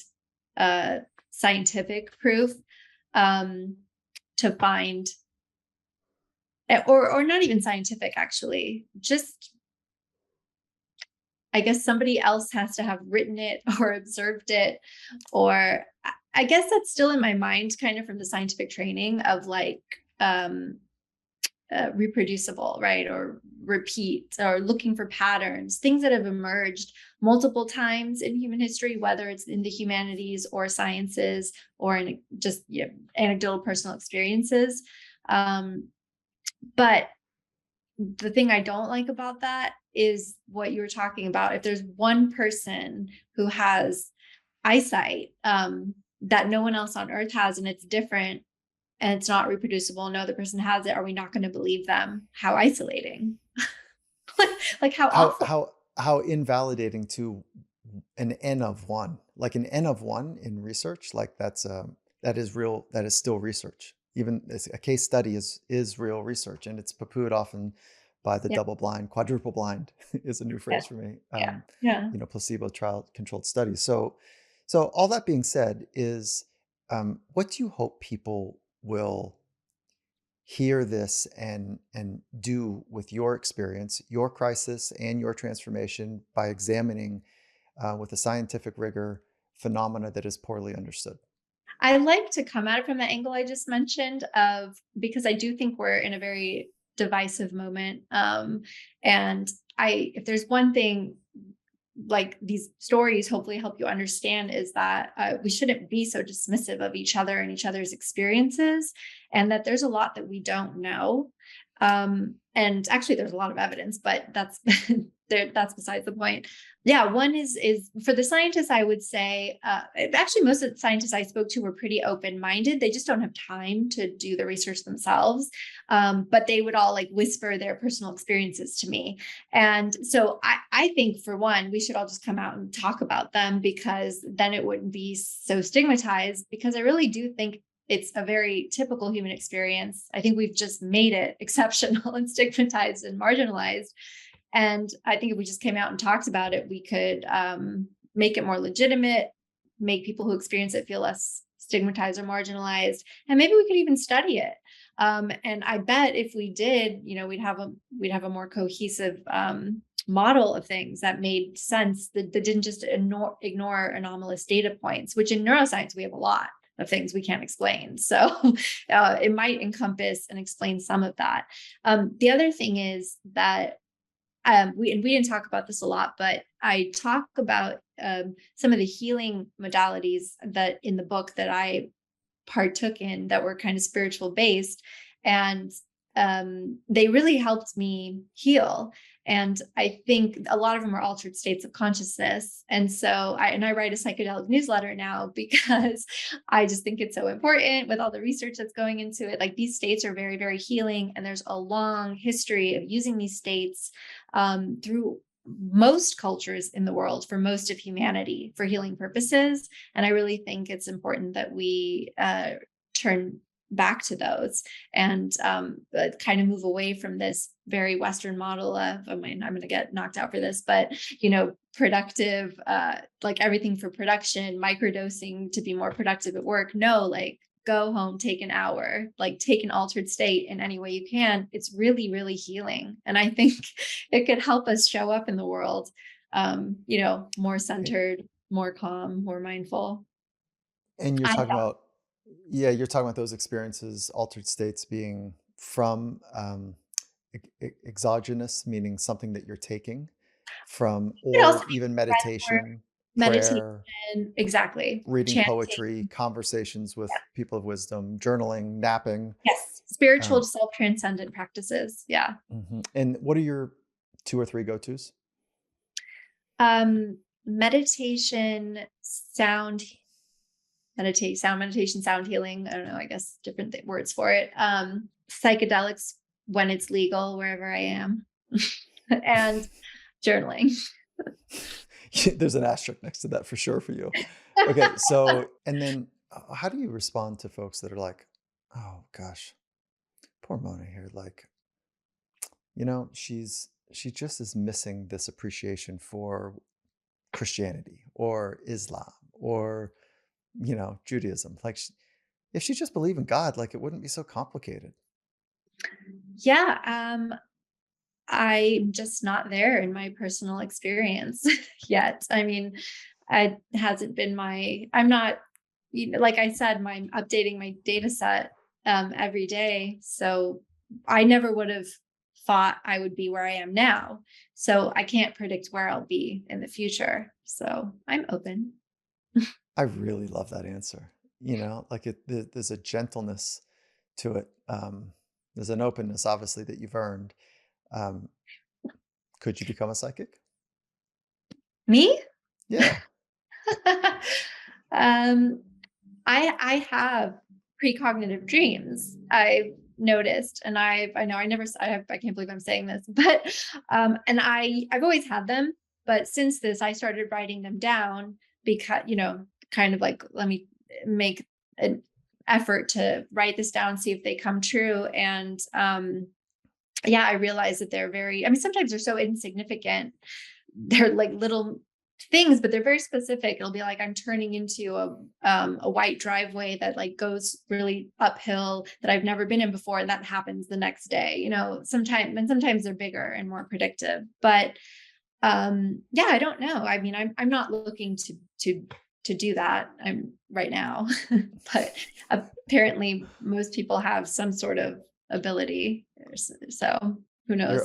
uh scientific proof um to find or not even scientific actually, just I guess somebody else has to have written it or observed it, or I guess that's still in my mind kind of from the scientific training of like um reproducible, right? Or repeat, or looking for patterns, things that have emerged multiple times in human history, whether it's in the humanities or sciences or in just anecdotal personal experiences. But the thing I don't like about that is what you were talking about. If there's one person who has eyesight that no one else on earth has, and it's different and it's not reproducible, no other person has it, are we not going to believe them? How isolating. Like how How awful. how how invalidating to an N of one, like an N of one in research, like that is real, that is still research. Even a case study is real research, and it's poo-pooed often by the Yeah. double blind, quadruple blind is a new Yeah. phrase for me. Yeah. Yeah. Placebo trial controlled studies. So all that being said is, what do you hope people will hear this and do with your experience, your crisis, and your transformation by examining with a scientific rigor phenomena that is poorly understood? I like to come at it from the angle I just mentioned of because I do think we're in a very divisive moment. And if there's one thing like these stories hopefully help you understand is that we shouldn't be so dismissive of each other and each other's experiences, and that there's a lot that we don't know. And actually there's a lot of evidence, but that's that's besides the point. Yeah, one is for the scientists, I would say actually most of the scientists I spoke to were pretty open-minded. They just don't have time to do the research themselves. But they would all like whisper their personal experiences to me. And so I think for one, we should all just come out and talk about them, because then it wouldn't be so stigmatized, because I really do think it's a very typical human experience. I think we've just made it exceptional and stigmatized and marginalized. And I think if we just came out and talked about it, we could make it more legitimate, make people who experience it feel less stigmatized or marginalized, and maybe we could even study it. And I bet if we did, we'd have a more cohesive model of things that made sense, that didn't just ignore anomalous data points, which in neuroscience we have a lot of things we can't explain. So it might encompass and explain some of that. The other thing is that we didn't talk about this a lot, but I talk about some of the healing modalities that in the book that I partook in that were kind of spiritual based, and they really helped me heal. And I think a lot of them are altered states of consciousness. And so I write a psychedelic newsletter now because I just think it's so important with all the research that's going into it. Like these states are very, very healing. And there's a long history of using these states through most cultures in the world, for most of humanity, for healing purposes. And I really think it's important that we turn back to those and kind of move away from this very Western model of, I mean, I'm going to get knocked out for this, but, productive, like everything for production, microdosing to be more productive at work. No, like go home, take an hour, like take an altered state in any way you can. It's really, really healing. And I think it could help us show up in the world, more centered, more calm, more mindful. And you're I talking felt about, yeah, you're talking about those experiences, altered states being from exogenous, meaning something that you're taking from, it could also or be even breath work, meditation, meditation, prayer, exactly. reading Chanting. poetry, conversations with Yeah. people of wisdom, journaling, napping. Yes. Spiritual Um, self-transcendent practices. Yeah. And what are your two or three go-tos? Meditation, sound meditation, sound healing. I don't know, I guess different words for it. Psychedelics when it's legal, wherever I am, and journaling. There's an asterisk next to that for sure for you. Okay, so and then how do you respond to folks that are like, "Oh gosh, poor Mona here. Like, she just is missing this appreciation for Christianity or Islam or Judaism. Like, if she just believed in God, like it wouldn't be so complicated." Yeah. I'm just not there in my personal experience yet. I mean, it hasn't been I'm not, like I said, I'm updating my data set every day. So I never would have thought I would be where I am now. So I can't predict where I'll be in the future. So I'm open. I really love that answer. Like there's a gentleness to it. There's an openness, obviously, that you've earned. Um, could you become a psychic? Me? Yeah. um, I have precognitive dreams. I've noticed, and I know I can't believe I'm saying this, but and I've always had them, but since this I started writing them down because kind of like, let me make an effort to write this down, see if they come true. And yeah, I realize that they're very, I mean, sometimes they're so insignificant. They're like little things, but they're very specific. It'll be like I'm turning into a white driveway that like goes really uphill that I've never been in before, and that happens the next day. Sometimes they're bigger and more predictive. But yeah, I don't know. I mean, I'm not looking to do that. I'm right now, but apparently most people have some sort of ability. So who knows?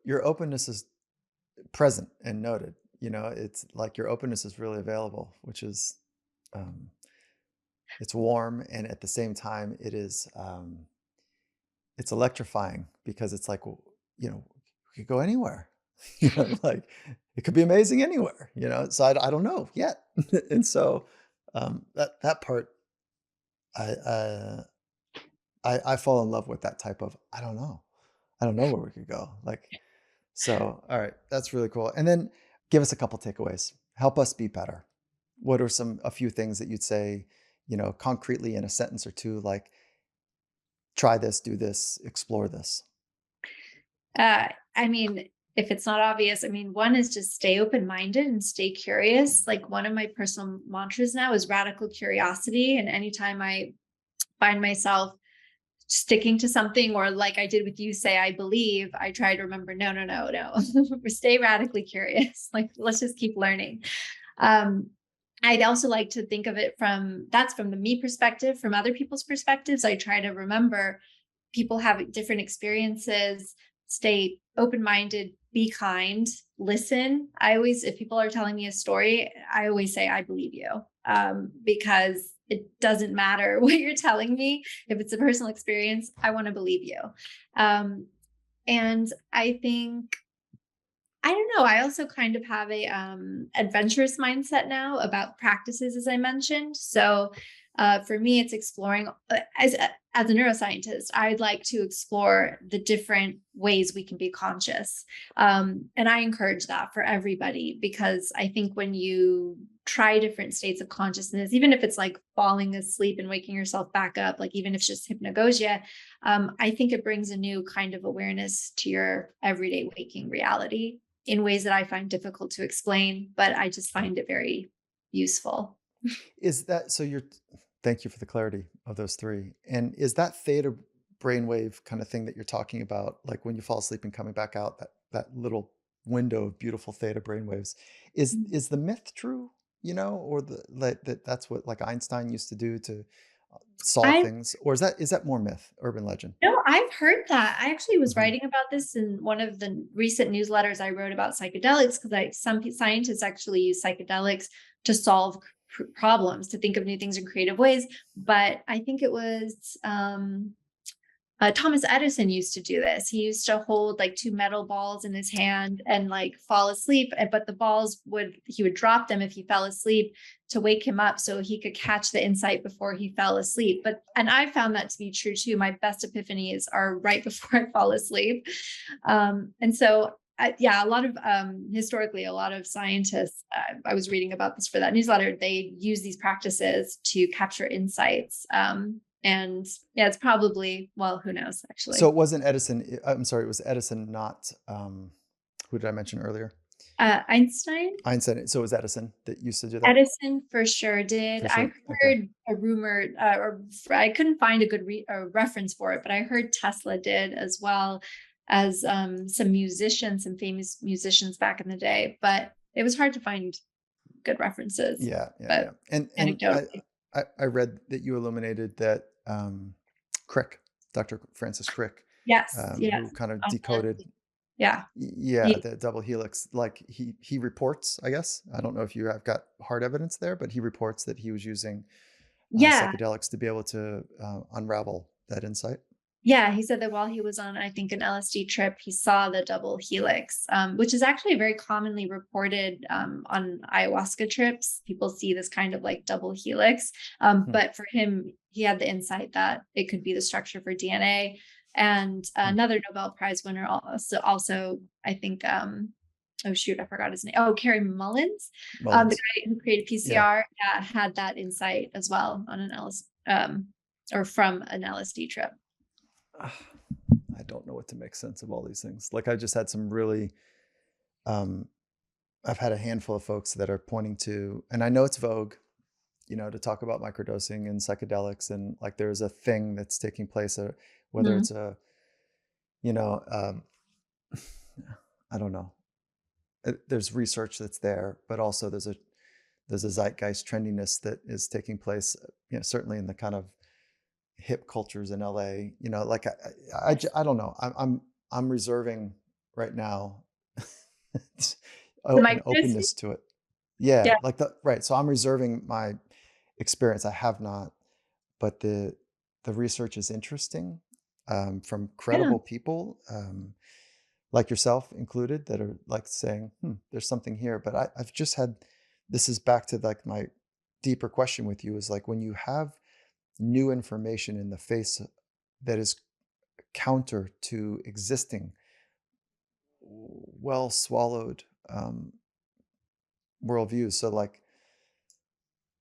Your openness is present and noted. It's like your openness is really available, which is um, it's warm, and at the same time it's electrifying because it's like, well, we could go anywhere. Like it could be amazing anywhere. So I don't know yet. And so that part, I I fall in love with that type of, I don't know where we could go. Like, so all right, that's really cool. And then give us a couple takeaways. Help us be better. What are a few things that you'd say, concretely in a sentence or two, like try this, do this, explore this. I mean, if it's not obvious, I mean, one is just stay open-minded and stay curious. Like one of my personal mantras now is radical curiosity. And anytime I find myself sticking to something, or like I did with you, say, I believe, I try to remember, no. Stay radically curious. Like, let's just keep learning. I'd also like to think of it from the me perspective, from other people's perspectives. I try to remember people have different experiences, stay open-minded, be kind, listen. If people are telling me a story, I always say, I believe you, because it doesn't matter what you're telling me. If it's a personal experience, I want to believe you. And I think, I don't know, I also kind of have a adventurous mindset now about practices, as I mentioned. So For me, it's exploring as a neuroscientist, I'd like to explore the different ways we can be conscious. And I encourage that for everybody, because I think when you try different states of consciousness, even if it's like falling asleep and waking yourself back up, like even if it's just hypnagogia, I think it brings a new kind of awareness to your everyday waking reality in ways that I find difficult to explain, but I just find it very useful. Is that so? Thank you for the clarity of those three. And is that theta brainwave kind of thing that you're talking about, like when you fall asleep and coming back out, that little window of beautiful theta brainwaves, is the myth true? Or that's what like Einstein used to do to solve I things, or is that more myth, urban legend? No, I've heard that. I actually was Hmm. writing about this in one of the recent newsletters I wrote about psychedelics, because scientists actually use psychedelics to solve problems, to think of new things in creative ways. But I think it was Thomas Edison used to do this. He used to hold like two metal balls in his hand and like fall asleep, but the balls he would drop them if he fell asleep to wake him up so he could catch the insight before he fell asleep. And I found that to be true too. My best epiphanies are right before I fall asleep. And so yeah, a lot of historically, a lot of scientists, I was reading about this for that newsletter, they use these practices to capture insights. And yeah, it's probably, well, who knows So actually. it wasn't Edison. I'm sorry, it was Edison, not who did I mention earlier? Einstein, Einstein. So it was Edison that used to do that Edison for sure did. for I sure. Okay. heard a rumor, I couldn't find a good a reference for it, but I heard Tesla did, as well as some musicians, some famous musicians back in the day. But it was hard to find good references, Yeah, yeah, but yeah. And anecdotally. I read that you illuminated that Crick, Dr. Francis Crick, Yes, who yes. kind of On decoded, yeah. yeah, He, the double helix. Like he reports, I guess. I don't know if you have got hard evidence there, but he reports that he was using yeah. psychedelics to be able to unravel that insight. Yeah, he said that while he was on, I think, an LSD trip, he saw the double helix, which is actually very commonly reported on ayahuasca trips. People see this kind of like double helix. Hmm, But for him, he had the insight that it could be the structure for DNA. And hmm. another Nobel Prize winner also I think, oh shoot, I forgot his name. Oh, Kerry Mullins, the Mullins. guy who created Yeah. PCR, had that insight as well on an or from an LSD trip. I don't know what to make sense of all these things. Like I just had some really um, I've had a handful of folks that are pointing to, and I know it's vogue, to talk about microdosing and psychedelics, and like there's a thing that's taking place, whether Mhm. it's you know, um, I don't know. There's research that's there, but also there's a zeitgeist trendiness that is taking place, certainly in the kind of hip cultures in LA. Like Yes. I don't know. I'm reserving right now The an microdosing? openness to it. Yeah, Yeah. like right. So I'm reserving my experience. I have not, but the research is interesting, from Yeah. credible people, like yourself included, that are like saying, there's something here. But I've just had, this is back to like my deeper question with you, is like when you have new information in the face that is counter to existing well swallowed worldviews. So like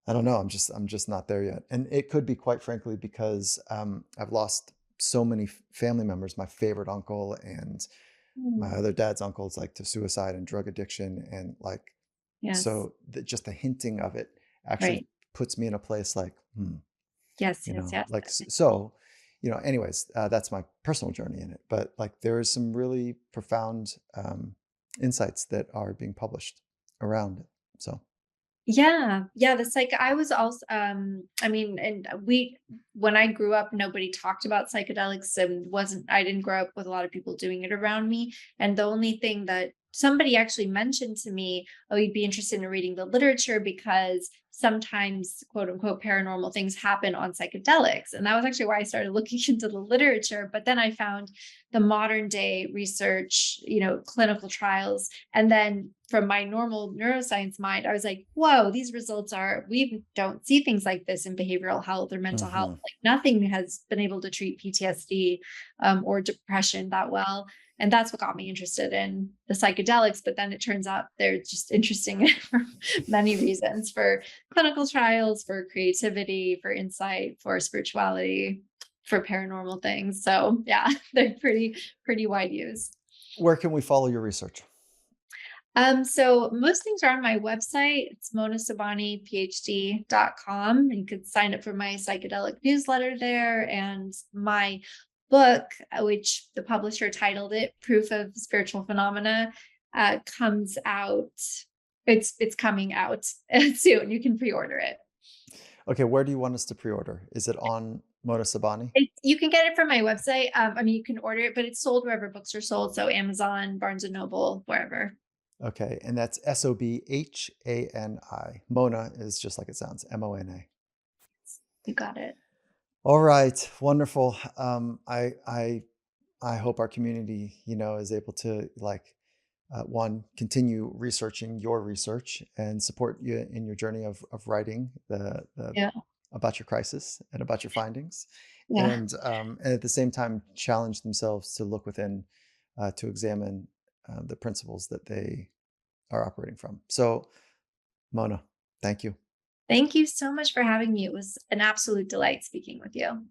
I don't know. I'm just not there yet, and it could be quite frankly because I've lost so many family members. My favorite uncle and my Mm. other dad's uncles, like to suicide and drug addiction, and like Yes. so just the hinting of it actually Right. puts me in a place like Yes, yes, yes. like That makes sense. so. Anyways, that's my personal journey in it. But like there is some really profound insights that are being published around it. So. Yeah. Yeah. The psych I was also I mean, and we when I grew up, nobody talked about psychedelics, and wasn't I didn't grow up with a lot of people doing it around me. And the only thing that somebody actually mentioned to me, oh, you'd be interested in reading the literature because sometimes quote unquote paranormal things happen on psychedelics. And that was actually why I started looking into the literature. But then I found the modern day research, clinical trials. And then from my normal neuroscience mind, I was like, whoa, these results we don't see things like this in behavioral health or mental health. Hmm. Like nothing has been able to treat PTSD or depression that well. And that's what got me interested in the psychedelics. But then it turns out they're just interesting for many reasons, for clinical trials, for creativity, for insight, for spirituality, for paranormal things. So yeah, they're pretty wide use. Where can we follow your research? So most things are on my website. It's monasobhaniphd.com. You could sign up for my psychedelic newsletter there. And my book, which the publisher titled it Proof of Spiritual Phenomena, comes out. It's coming out soon. You can pre-order it. Okay, where do you want us to pre-order? Is it on Mona Sobhani? You can get it from my website. You can order it, but it's sold wherever books are sold. So Amazon, Barnes and Noble, wherever. Okay, and that's Sobhani. Mona is just like it sounds, Mona. You got it. All right, wonderful. I hope our community, is able to one, continue researching your research and support you in your journey of writing Yeah. about your crisis and about your findings, Yeah. and at the same time challenge themselves to look within, to examine the principles that they are operating from. So, Mona, thank you. Thank you so much for having me. It was an absolute delight speaking with you.